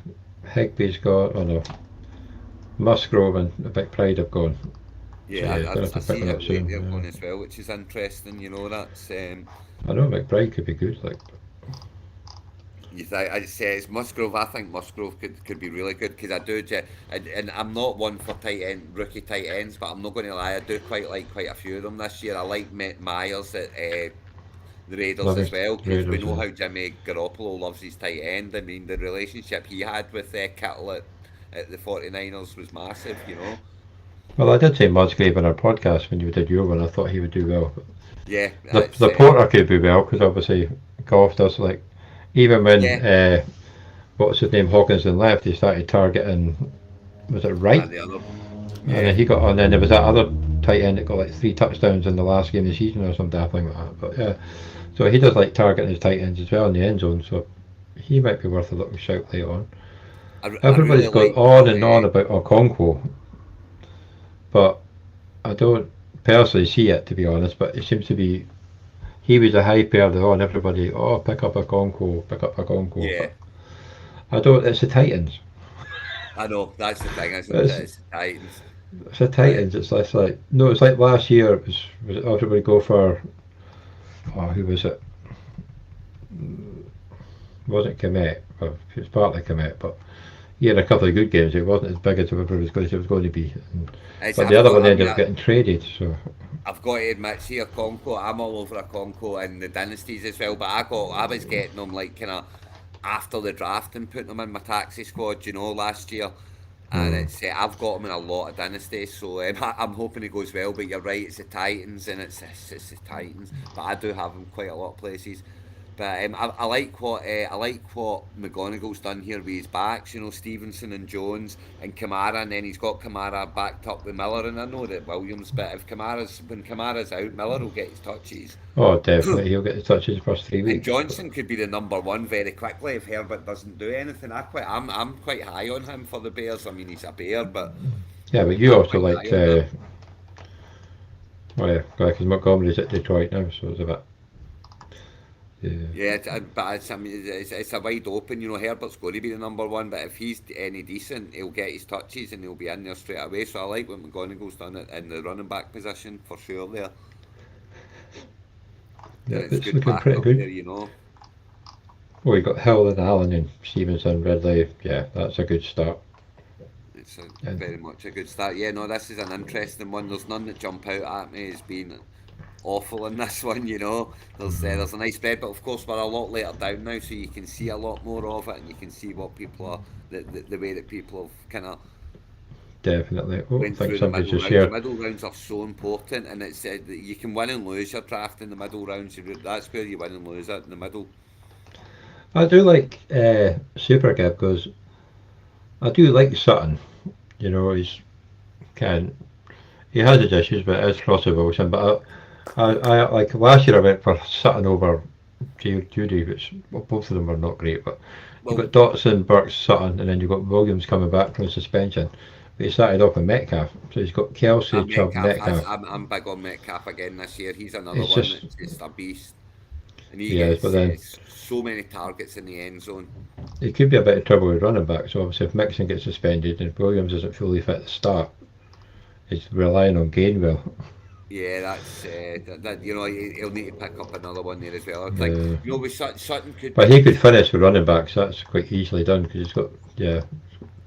Higby's gone. Oh no, Musgrove and the Big Pride have gone. So
yeah,
yeah, he's gonna have
I
to pick
see
one up
Hibbley
soon.
there
Yeah.
going as well, which is interesting. That's
I know McBride could be good. Like,
I just say it's Musgrove. I think Musgrove could be really good because I do. And I'm not one for rookie tight ends, but I'm not going to lie. I do quite like quite a few of them this year. I like Myers at the Raiders as
Livingston
well because we
Raiders.
know how Jimmy Garoppolo loves his tight end. I mean, the relationship he had with Kittle at the 49ers was massive.
Well, I did say Musgrave in our podcast when you did your one. I thought he would do well.
Yeah,
The
that's
the Porter could do well because obviously Goff does like even when
yeah,
what's his name Hawkinson left, he started targeting was it Wright,
and the other,
and
yeah,
then there was that other tight end that got like 3 touchdowns in the last game of the season or some damn thing like that. But yeah, so he does like targeting his tight ends as well in the end zone. So he might be worth a little shout later on.
I really
Everybody's gone
like
on
what
and on about Okonkwo, but I don't personally see it to be honest. But it seems to be he was a hype early on. Everybody, oh, pick up a Conco.
yeah.
But I don't. It's the Titans.
I know that's the thing, isn't it?
It's,
It's the Titans,
it's the
but
Titans. It's less like no. It's like last year. Was it everybody go for? Oh, who was it? It wasn't Komet. Well, it was partly Komet, but he had a couple of good games. It wasn't as big as everybody was going to, it was going to be. But the other one ended up getting traded. So
I've got to admit, see a Conco. I'm all over a Conco and the dynasties as well. But I was getting them like kind of after the draft and putting them in my taxi squad, last year. And
mm,
it's I've got him in a lot of dynasties, so I'm hoping it goes well. But you're right, it's the Titans, and it's the Titans. But I do have him quite a lot of places. But I like what McGonagall's done here with his backs. Stevenson and Jones and Kamara, and then he's got Kamara backed up with Miller. And I know that Williams, but if when Kamara's out, Miller will get his touches.
oh, definitely he'll get the touches the first three
And
weeks. But
Johnson could be the number one very quickly if Herbert doesn't do anything. I'm quite high on him for the Bears. I mean, he's a Bear, but
yeah, but you
I'm
also
quite high
liked.
on him.
Oh yeah, because Montgomery's at Detroit now, so it's a bit. Yeah.
Yeah, I mean, it's a wide open. Herbert's going to be the number one, but if he's any decent, he'll get his touches and he'll be in there straight away. So I like what McGonagall's done in the running back position for sure there.
Yeah,
And it's
it's
good
looking pretty
backup
good.
there.
Well, you got Hill and Allen and Stevenson, Ridley. Yeah, that's a good start.
It's
And
very much a good start. Yeah, no, this is an interesting one. There's none that jump out at me as being awful in this one. There's a nice spread, but of course we're a lot later down now, so you can see a lot more of it, and you can see what people are the way that people have kind of
definitely. Oh, I
went
think
through the
somebody's
middle
just
rounds. The
here.
middle rounds are so important, and it's that you can win and lose your draft in the middle rounds. That's where you win and lose it in the middle.
I do like Super Gib because I do like Sutton. He's can he has his issues, but it is Crosby Wilson. But I like last year I went for Sutton over Judy, which well, both of them were not great. But you've
Well,
got Dotson, Burks, Sutton, and then you've got Williams coming back from suspension. But he started off with Metcalf, so he's got Kelsey, Chubb,
Metcalf
Metcalf.
I'm big on Metcalf again this year. He's another
It's
one
just
that's just a beast, and he
yes, but
gets
then
so many targets in the end zone.
it could be a bit of trouble with running back. So obviously, if Mixon gets suspended and Williams isn't fully fit to start, he's relying on Gainwell.
Yeah, that's he'll need to pick up another one there as well. I think
Uh,
with Sutton could
but
be
he could finish with running backs. That's quite easily done because he's got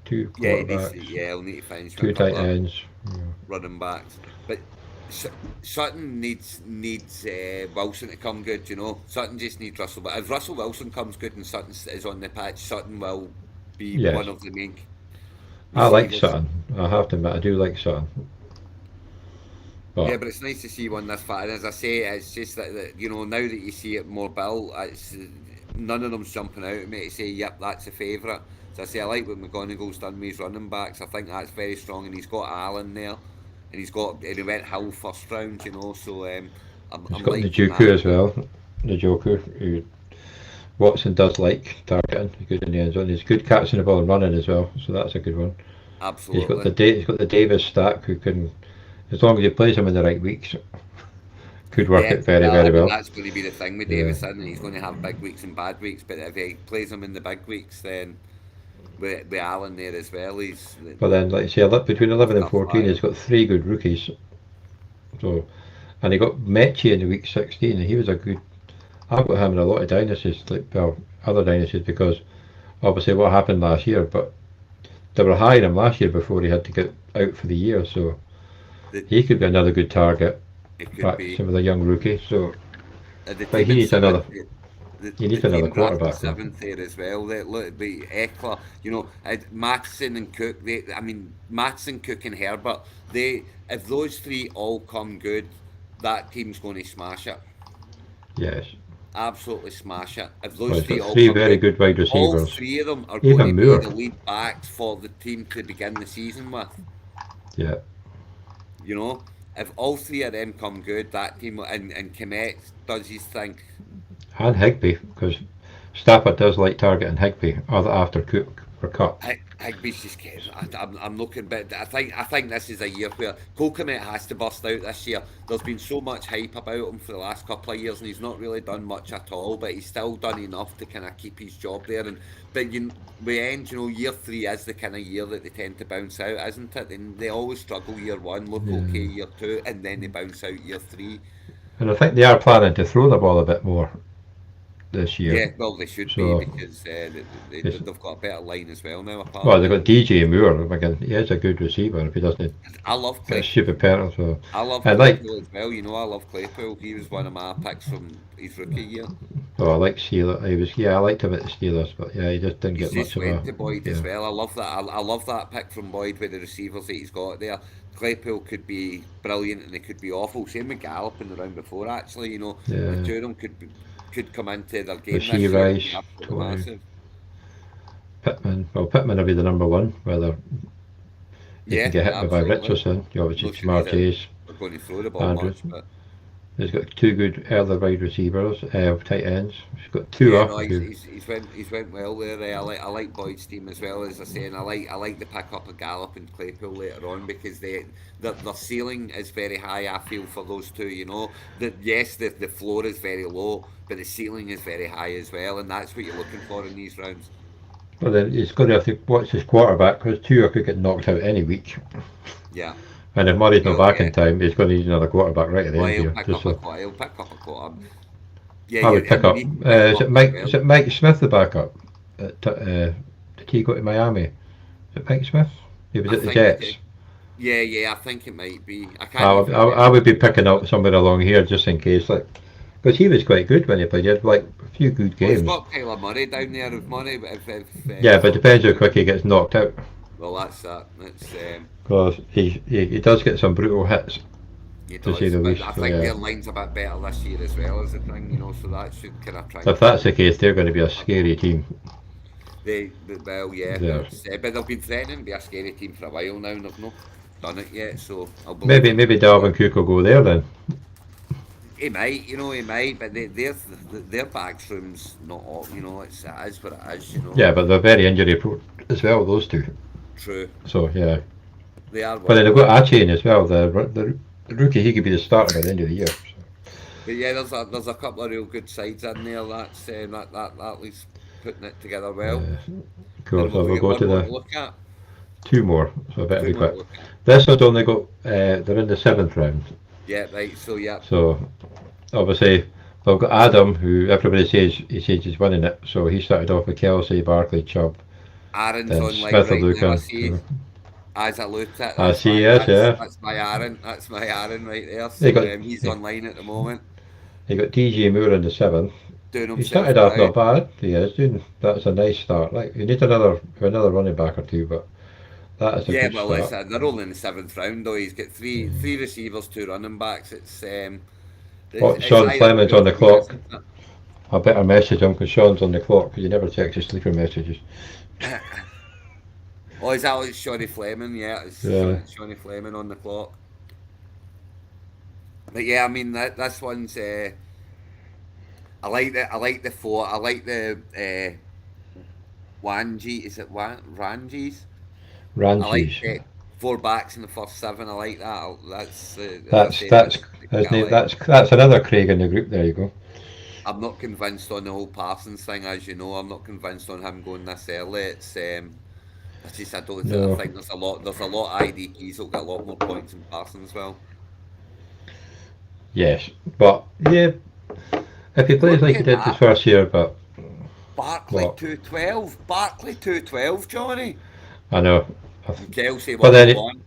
two
yeah he needs
quarterbacks,
yeah he'll need to finish with a
two tight
couple of
ends. Yeah.
running backs. But Su- Sutton needs Wilson to come good. You know, Sutton just needs Russell. But if Russell Wilson comes good and Sutton is on the pitch, Sutton will be
Yes,
one of the main
I like
receivers.
Sutton. I have to admit, I do like Sutton.
Yeah,
But
but it's nice to see one this far. And as I say, it's just that you know now that you see it more built, it's none of them's jumping out at me to say, "Yep, that's a favourite." So I say I like what McGonagall's done with his running backs. I think that's very strong, and he's got Allen there, and he went Hill first round, you know. So
he's
I'm
got
liking
Njoku
that.
as well. Njoku, who Watson does like targeting. He's good in the end zone. He's good catching the ball and running as well. So that's a good one.
Absolutely.
He's got the Davis stack who can, as long as he plays him in the right weeks, could work
Yeah,
it very,
well, I
very
mean
well.
that's going to be the thing with
Yeah.
Davison. He's going to have big weeks and bad weeks, but if he plays him in the big weeks, then with Allen there as well, he's
But then, like I say, between
the
11 and
stuff
14,
fire.
he's got three good rookies. So, and he got Mechie in the week 16, and he was a good. I've got him in a lot of dynasties, like well, other dynasties, because obviously what happened last year. But they were hiring him last year before he had to get out for the year, so
The,
he could be another good target
it could
back to
be
some of the young rookies. So,
the
but
team
he
in
needs another.
seventh.
He
The
needs another
team drafted
quarterback though.
seventh there as well. They look, the Eckler, you know, Matheson and Cook. I mean, Matheson, Cook, and Herbert. If those three all come good, that team's going to smash it.
Yes.
Absolutely smash it. If
Well,
those
he's
three
got
all
three
come
very
good,
good wide
all
receivers.
three of them are going to
Even
be
Moore.
the lead backs for the team to begin the season with.
Yeah.
You know, if all three of them come good, that team and Komet does his thing.
And Higby, because Stafford does like targeting Higby after Cook or Cup.
Higby's just getting. I'm looking, but I think this is a year where Colcomet has to bust out this year. There's been so much hype about him for the last couple of years, and he's not really done much at all. But he's still done enough to kind of keep his job there. And but we end, you know, year three is the kind of year that they tend to bounce out, isn't it? And they always struggle year one, look okay
Yeah.
year two, and then they bounce out year three.
And I think they are planning to throw the ball a bit more this year.
Yeah, well, they should be
So,
because
it's,
they've got a better line as well now,
well, they've
apparently.
got DJ Moore. Again, he is a good receiver if he doesn't
I love
get a
Clay.
stupid penalty. So,
I love
and like,
Claypool as well. You know, I love Claypool. He was one of my picks from his rookie year.
oh, I like Steelers. I liked him at the Steelers, but yeah, he just didn't
He's
get
just
much of a.
went to Boyd as
Yeah,
well. I love that. I love that pick from Boyd with the receivers that he's got there. Claypool could be brilliant and it could be awful. Same with Gallup in the round before, actually. You know, the
yeah.
two of them could come into their game
Rasheed
this year and be
Rice,
absolutely
20.
massive.
Pittman. Well, Pittman will be the number one, whether he can
Yeah,
get hit by
absolutely.
Richardson. You obviously
No sure he's
Jamar Chase,
going to throw the ball
Andrews.
much, but
He's got two good early wide receivers, tight ends. He's got
yeah,
Tua,
no,
who
he's went well there. I like Boyd's team as well as I say, and I like the pick up of Gallup and Claypool later on because their ceiling is very high. I feel for those two, you know, that yes, the floor is very low, but the ceiling is very high as well, and that's what you're looking for in these rounds.
well, then he's going to have to watch his quarterback because Tua could get knocked out any week.
Yeah,
And if Murray's not
well,
back
yeah.
in time, he's going to need another quarterback right at the
Well,
end here. Just so
he'll pick up a quarter. Yeah,
I would pick
and you
up.
need to pick him
Is
up
it
as
Mike? Is
well.
it Mike Smith the backup? Did he go to Miami? Is it Mike Smith? He was
I
at the
think it
Jets.
did. Yeah, I think it might be. I can't even
I
remember.
would be picking up somewhere along here just in case, like, because he was quite good when he played. He had like a few good
Well, he's
games.
got Kyler Murray down there. If Murray,
Yeah,
if
but it
Philip
depends how
goes out,
quick he gets knocked out.
well, that's that. That's
Because he does get some brutal hits,
he
to say
does.
the
But
least.
I
So
think
yeah,
their line's a bit better this year as well as the thing, you know. So that should kind of try
so
and
if that's the
prevent
case, they're going to be a
that.
scary team.
Well, yeah,
There,
but they've been threatening to be a scary team for a while now, and they've not done it yet. So I'll believe
maybe
them till
maybe
they do it.
Dalvin Cook will go there then.
He might, you know, he might, but their backroom's not all, you know. It is what it is, you know.
Yeah, but they're very injury prone as well, those two.
True,
So yeah,
they are
but then they've
worried.
got Achain as well. The rookie, he could be the starter by the end of the year. So,
But yeah, there's a couple of real good sides in there. That's that at least putting it together well.
cool.
And
So
we've
we'll
got
go
one
to
more to
the
look at.
two more. So I better
Two
be
more to
quick.
look at.
This one's only got. They're in the seventh round.
Yeah, right. So yeah,
So obviously we've got Adam, who everybody says he's winning it. So he started off with Kelsey, Barkley, Chubb,
Aaron's
then
online
Smith or
right now. I
Lucan.
see. As I looked at,
I
that's
see,
my
yes, yeah.
that's my Aaron. That's my Aaron right there.
They
So
got
he's
they,
online at the moment,
they got DJ Moore in the seventh.
doing
He
himself
started off
proud.
not bad. He is doing. That's a nice start. Like you need another running back or two, but that is a
Yeah,
good
well, it's
start.
they're only in the seventh round though. He's got three
Mm.
receivers, two running backs.
Oh,
It's
Sean
either
Fleming's
two or
on the
three,
clock.
isn't
I better message him because Sean's on the clock because he never checks his sleeper messages.
it? Oh, is that like Shawnee Fleming? Yeah, it's
Yeah,
Shawnee Fleming on the clock. But yeah, I mean this one's. I like the four. I like the Wanji. Is it Ranjis? I like
Ranches.
four backs in the first seven. I like that. That's as I
That's
say.
that's
That's the key
his
I
name.
like.
That's another Craig in the group. There you go.
I'm not convinced on the whole Parsons thing, as you know. I'm not convinced on him going this early. I don't. I
No.
think there's a lot of IDPs that'll get a lot more points than Parsons will.
Yes, but yeah, if he plays
Look
like he
at
did his
that.
first year, but
Barkley
what
212. Barkley 212, Johnny.
I know.
And Kelsey
But then it,
101.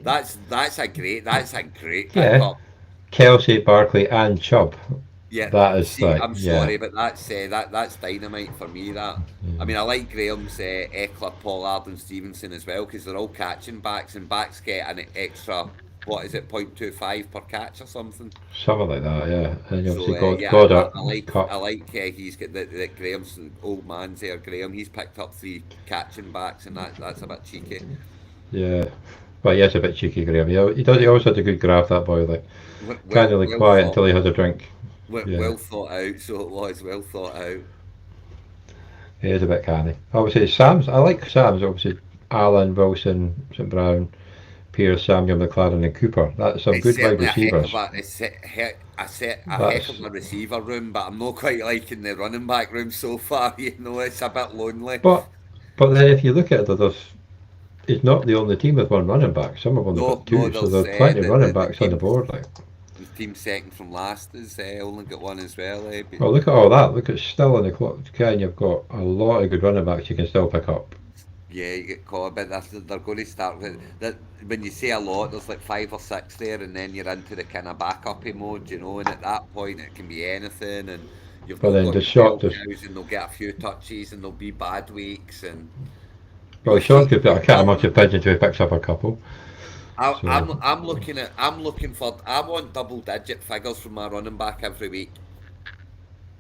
That's a great
yeah,
pickup.
Kelsey, Barkley, and Chubb.
Yeah,
That is
see,
like
I'm
yeah.
sorry, but that's dynamite for me. That I
Mm.
mean, I like Graham's Eckler, Pollard, and Stevenson as well because they're all catching backs, and backs get an extra what is it, 0.25 per catch or something.
Something like that, yeah. And
So
obviously
yeah,
Goddard
I
Cup,
like he's got that Graham's old man's there. Graham, he's picked up three catching backs, and that's a bit cheeky.
yeah. But yes, a bit cheeky, Graham. He does. He always had a good graph. That boy, like kind of like
Well
quiet
thought,
until he has a drink. Yeah,
well thought out. So it was well thought out.
he is a bit canny. Obviously, Sam's. I like Sam's. Obviously, Allen, Wilson, St Brown, Pierce, Samuel, McLaren, and Cooper. That's some
It's
good wide
certainly a heck of
receivers.
a heck of
That's
a receiver room, but I'm not quite liking the running back room so far. You know, it's a bit lonely.
but but then if you look at it, it's not the only team with one running back. Some have only
No,
got
no,
two, so
there's
there are plenty of running
the
backs on the board. Like,
team second from last is only got one as well. But
well, look at all that. Look, it's still on the clock. Ken, you've got a lot of good running backs you can still pick up.
yeah, you get caught a bit. They're going to start with that. When you say a lot, there's like five or six there, and then you're into the kind of backup mode, you know. And at that point, it can be anything, and you've
But
not
then
got
the
the
shot,
bell
just
cows, and they'll get a few touches, and there'll be bad weeks, and
well,
you'll
Sean
see.
could. I can't imagine Pigeon to picks up a couple. So
I'm looking for. I want double digit figures from my running back every week.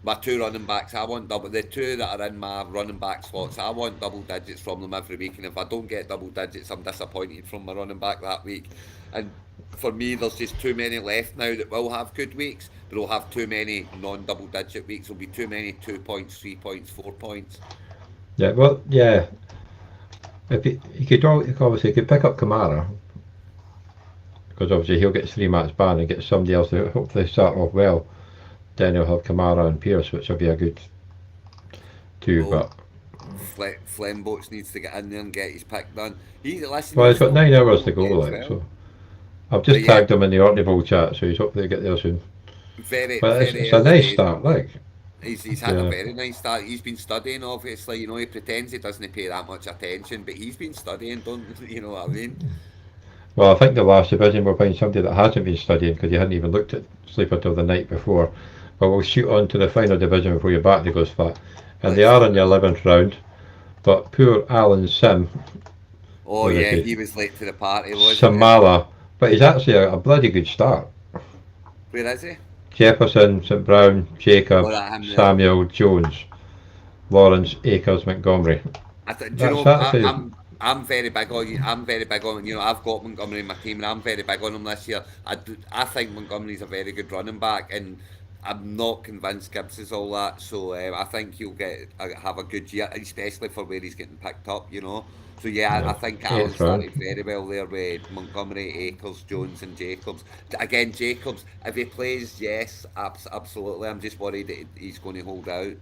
My two running backs, I want double. The two that are in my running back slots, I want double digits from them every week. And if I don't get double digits, I'm disappointed from my running back that week. And for me, there's just too many left now that will have good weeks, but will have too many non-double digit weeks. There'll be too many 2 points, 3 points, 4 points.
yeah, well, yeah. If he could obviously he could pick up Kamara because obviously he'll get 3 match ban and get somebody else to hopefully start off well. Then he'll have Kamara and Pierce, which will be a good two.
Oh,
But
Flemboats needs to get in there and get his pick done. Listen,
well, he's
he's
got
not
9 hours
doing
to go,
okay as
like
well.
so. I've
But
just
yeah,
tagged him in the Orkney Bowl chat, so he's hopefully get there soon. But
very
it's a
early
nice
days.
start, like
He's had a
yeah.
very nice start. He's been studying, obviously. You know, he pretends he doesn't pay that much attention, but he's been studying, don't you know what I mean?
Well, I think the last division we'll find somebody that hasn't been studying because he hadn't even looked at sleep until the night before. But we'll shoot on to the final division before your battery goes flat. And they
Let's
are
do
in the
that.
11th round. But poor Alan Sim,
Oh,
what is
yeah,
he?
he was late to the party, wasn't he?
Samala. But he's actually a bloody good start.
Where is he?
Jefferson, St Brown,
Oh,
Jacobs,
that him there.
Samuel, Jones, Lawrence, Akers, Montgomery.
Do you
That's
know?
actually
I'm very big on you. I'm very big on you know. I've got Montgomery in my team, and I'm very big on him this year. I think Montgomery's a very good running back, and I'm not convinced Gibbs is all that. So I think he'll have a good year, especially for where he's getting picked up. You know. So yeah, I
yeah,
think Allen
8th round.
started very well there with Montgomery, Akers, Jones, and Jacobs. Again, Jacobs, if he plays, yes, absolutely. I'm just worried that he's going to hold out.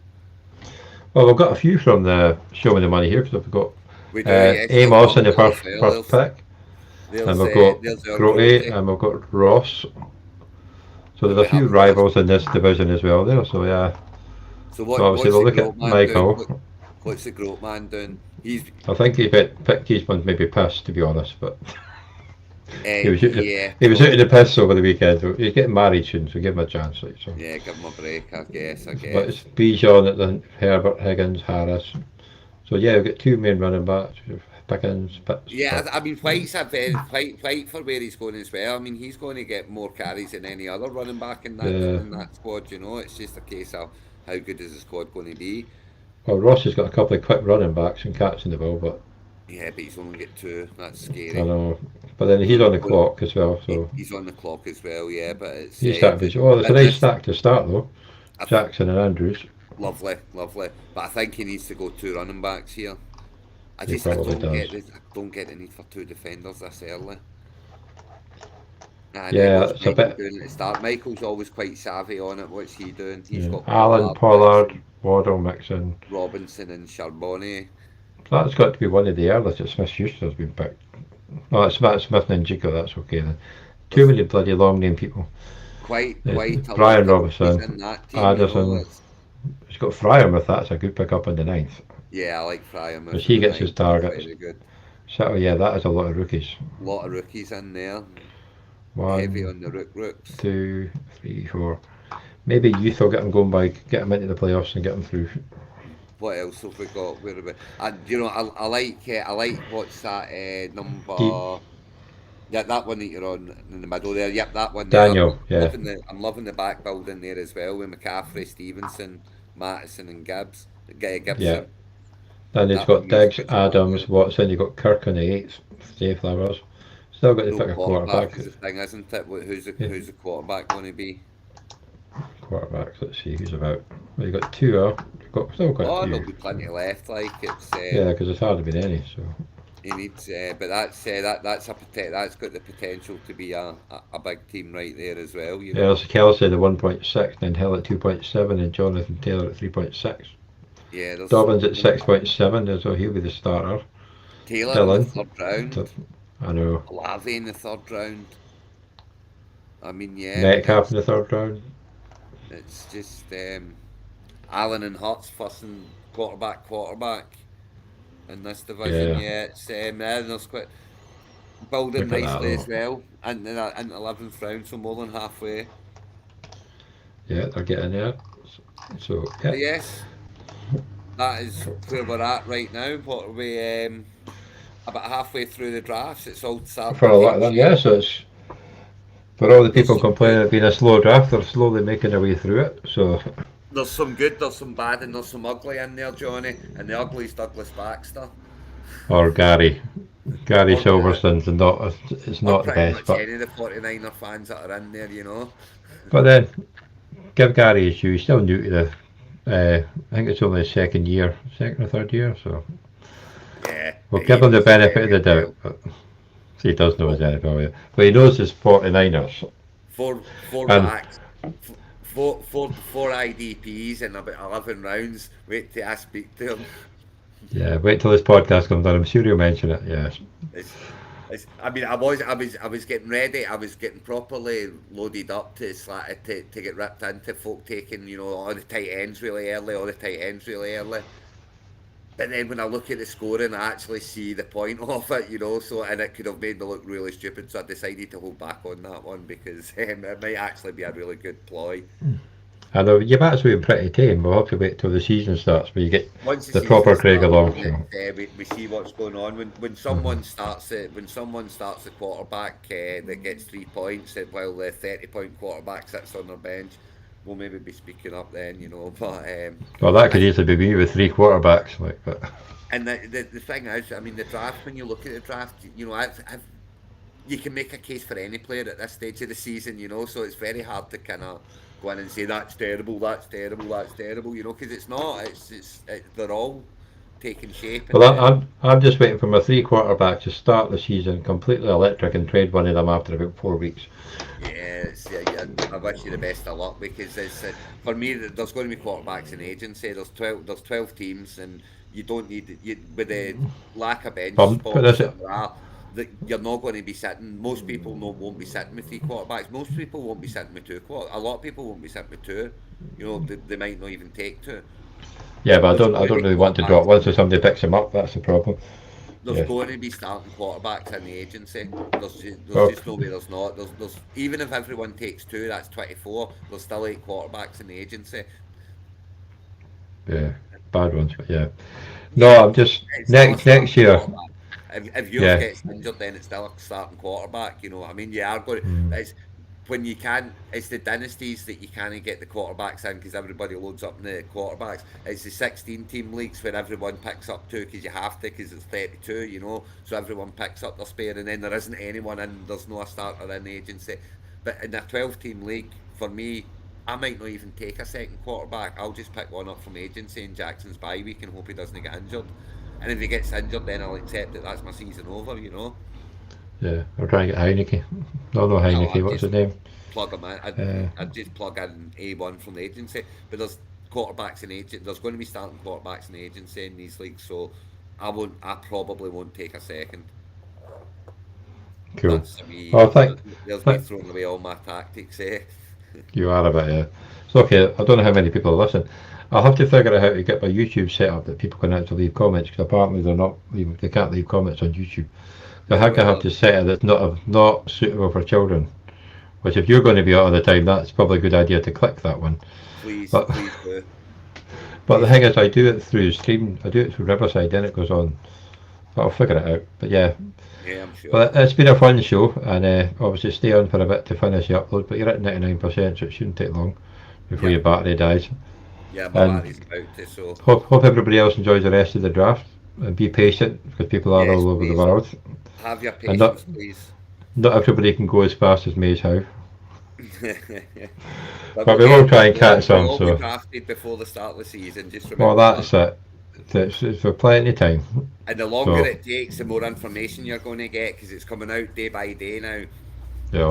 Well, we've got a few from the Show Me the Money here because we've got
We do, yes. I'll
Amos
talk
in the
about it
first
as well.
first pick, and we've got
There's our
Grote
Grote.
and we've got Ross. So
So
there's
we
a few
have Ross.
rivals in this division as well there. So yeah.
So
So obviously
what's
we'll
the
look
Grote
at
man doing?
Michael.
What's the Groat man doing? He's
I think he picked his one maybe pissed, to be honest, but
yeah,
he was out of the
probably.
piss over the weekend. He's getting married soon, so give him a chance. Like, so.
Yeah, give him a break, I guess. I
But it's
guess.
Bijan at the Herbert, Higgins, Harris. So yeah, we've got two main running backs, Pickens, Pitts,
Yeah,
but
I mean, White's a very White for where he's going as well. I mean, he's going to get more carries than any other running back
yeah.
in that squad. You know, it's just a case of how good is the squad going to be.
Well, Ross has got a couple of quick running backs and catching the ball, but
Yeah, but he's only get two. That's
I
scary.
know. But then he's
Going,
on the
going,
clock as well, so
he's on the clock as well. Yeah, but it's
he's starting to. Oh, it's a
that
nice
this
stack to start though.
I th-
Jackson and Andrews.
lovely, lovely. But I think he needs to go two running backs here.
He
I
probably
don't
does.
get this. I don't get the need for two defenders this early. And
Yeah,
what's
it's a
Michael
bit.
doing at the start? Michael's always quite savvy on it. What's he doing? He's
Yeah.
got
Allen,
Pollard, Mixon,
Pollard, Waddle, Mixon.
Robinson, and Charbonnet.
That's got to be one of the earliest that Smith Schuster's been picked. Oh, it's Matt Smith and Njiko, that's okay then. Too
There's
many bloody long name people.
quite a lot
Brian
of rookies
Robinson,
in that team. You know,
Addison. He's got Fryermouth, that's a good pick up in the ninth.
yeah, I like
As
Fryermouth in
he
the
gets his
ninth. He's
targets.
very good.
So, yeah, that is a lot of rookies.
A lot of rookies in there. Heavy
One,
on the rooks.
2, 3, 4. Maybe youth will get them going by, get them into the playoffs and get them through.
What else have we got? Where are we? And you know, I like what's that
Deep
number? Yeah, that one that you're on in the middle there. Yep, that one there.
Daniel, yeah.
I'm loving the back building there as well with McCaffrey, Stevenson, Mattison, and
Yeah.
Gibson.
Then he's
That for
got
me is
Diggs,
pretty good
Adams,
there.
Watson, you've got Kirk on the 8th, Flowers. Still got to
No
pick a
quarterback
quarterback.
is the thing, isn't it?
Yeah,
Who's the quarterback going to be?
quarterbacks, let's see who's about. Well, you've got two, you've got, still got a
Oh, there'll
few.
be plenty left. Like it's
Yeah, because it's hardly been any, so.
he needs, but that's got the potential to be a big team right there as well. You
Yeah,
know.
there's Kelsey at 1.6, then Hill at 2.7, and Jonathan Taylor at 3.6.
Yeah, there's
Dobbins at
some
6.7, so he'll be the starter.
Taylor in the
Dillon,
third round.
I know.
Olave in the third round. I mean, yeah,
Metcalf in the third round.
it's just Allen and Hurts first and quarterback in this division.
Yeah,
Yeah, it's yeah, there's quite building
look at that
nicely
though.
as well, and in 11th round, so more than halfway.
Yeah, they're getting there. So, yeah,
But yes, that is where we're at right now. What are we? About halfway through the drafts. It's all starting
for
to
a lot
take
of them,
shape.
yeah, so it's. For all the
There's
people
some good.
complaining it being a slow draft, they're slowly making their way through it. So,
There's some good. There's some bad, and there's some ugly in there, Johnny. And the ugly's Douglas Baxter.
or Gary
Or
Silverstone's not, it's
or
not the
pretty
best,
much
but
any of the 49er fans that are in there, you know.
then give Gary his due. He's still new to the. I think it's only his second year, second or third year. So
Yeah,
we'll
he
give him the
knows his
benefit of
area
the doubt.
well.
But he does know his
Well,
NFL, yeah. But he knows his 49ers.
four
And
backs, four IDPs in about 11 rounds. Wait till I speak to him.
yeah, wait till this podcast comes on. I'm sure he'll mention it. Yes.
It's, I mean, I was getting ready. I was getting properly loaded up to get ripped into folk taking, you know, all the tight ends really early, all the tight ends really early. But then when I look at the scoring, I actually see the point of it, you know. So and it could have made me look really stupid. So I decided to hold back on that one because it might actually be a really good ploy.
I know you've actually been pretty tame. We'll have to wait till the season starts, but you get
Once the
the
season
proper Craig
starts,
along. So.
we see what's going on. When
Mhm.
someone starts the quarterback that gets 3 points, while the 30-point quarterback sits on their bench, we'll maybe be speaking up then, you know. But
Well, that could
I,
easily be me with three quarterbacks. Like, but
and the thing is, I mean, the draft. When you look at the draft, you know, you can make a case for any player at this stage of the season, you know. So it's very hard to kind of go in and say that's terrible, that's terrible, that's terrible, you know, because it's not. They're all taking shape in
well,
the.
I'm just waiting for my three quarterbacks to start the season completely electric and trade one of them after about 4 weeks.
Yeah, yeah, I wish you the best of luck because for me, there's going to be quarterbacks in agency. There's 12 teams, and you don't need with the lack of bench
But
spots
this,
that there are. That you're not going to be sitting. Most people won't be sitting with three quarterbacks. Most people won't be sitting with two quarter. A lot of people won't be sitting with two. You know, they might not even take two.
Yeah, but I
There's
don't. I
going to
don't
be
really want to drop
quarterbacks.
one, so somebody picks him up. That's the problem.
There's
Yeah.
going to be starting quarterbacks in the agency. There's
Well,
just no way there's not. There's even if everyone takes two, that's 24. There's still eight quarterbacks in the agency.
yeah, bad ones, but yeah. No,
Yeah,
I'm just
it's still a
next
starting
year.
quarterback. If yours
Yeah.
gets injured, then it's still a starting quarterback. You know what I mean? You are going.
Mm,
It's when you can't. It's the dynasties that you can't get the quarterbacks in because everybody loads up in the quarterbacks. It's the 16-team leagues where everyone picks up two because you have to because it's 32. You know, so everyone picks up their spare, and then there isn't anyone in. There's no starter in the agency. But in a 12-team league, for me, I might not even take a second quarterback. I'll just pick one up from agency in Jackson's bye week and hope he doesn't get injured. And if he gets injured, then I'll accept that that's my season over, you know?
yeah. I'm trying to get Heineke. No, no
No,
Heineke.
I'd
What's
just
his name?
plug him in.
Uh,
I'd just plug in A1 from the agency. But there's quarterbacks in agent. There's going to be starting quarterbacks in the agency in these leagues, so I probably won't take a second.
cool.
That's me.
Oh, thank,
There's me
thank
throwing away all my tactics, eh?
you are a bit. It's okay. I don't know how many people listen. I'll have to figure out how to get my YouTube set up that people can actually leave comments because apparently they're not. They can't leave comments on YouTube. I
Yeah,
think I
well,
have to set it that's not suitable for children. Which, if you're going to be out all the time, that's probably a good idea to click that one.
please,
But
please do.
but the
Please
thing
do.
is, I do it through Stream. I do it through Riverside, then it goes on. But I'll figure it out. But yeah,
Yeah, I'm sure.
well, it's been a fun show, and obviously stay on for a bit to finish the upload. But you're at 99%, so it shouldn't take long before
Yeah,
your battery dies.
yeah, my
And
battery's about to, so
hope everybody else enjoys the rest of the draft. And be patient because people are
yes,
all over the
please.
world,
Have your
and
patience, please.
not everybody can go as fast as Mays Howe.
But
But
we'll
we will
get
try and catch
we'll
some.
all be
So,
drafted before the start of the season. Just
well,
remember that.
that's it. It's for plenty of time.
And the longer
So,
it takes, the more information you're going to get because it's coming out day by day now.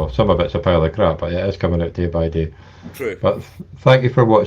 some of it's a pile of crap, but it is coming out day by day.
True.
But thank you for watching.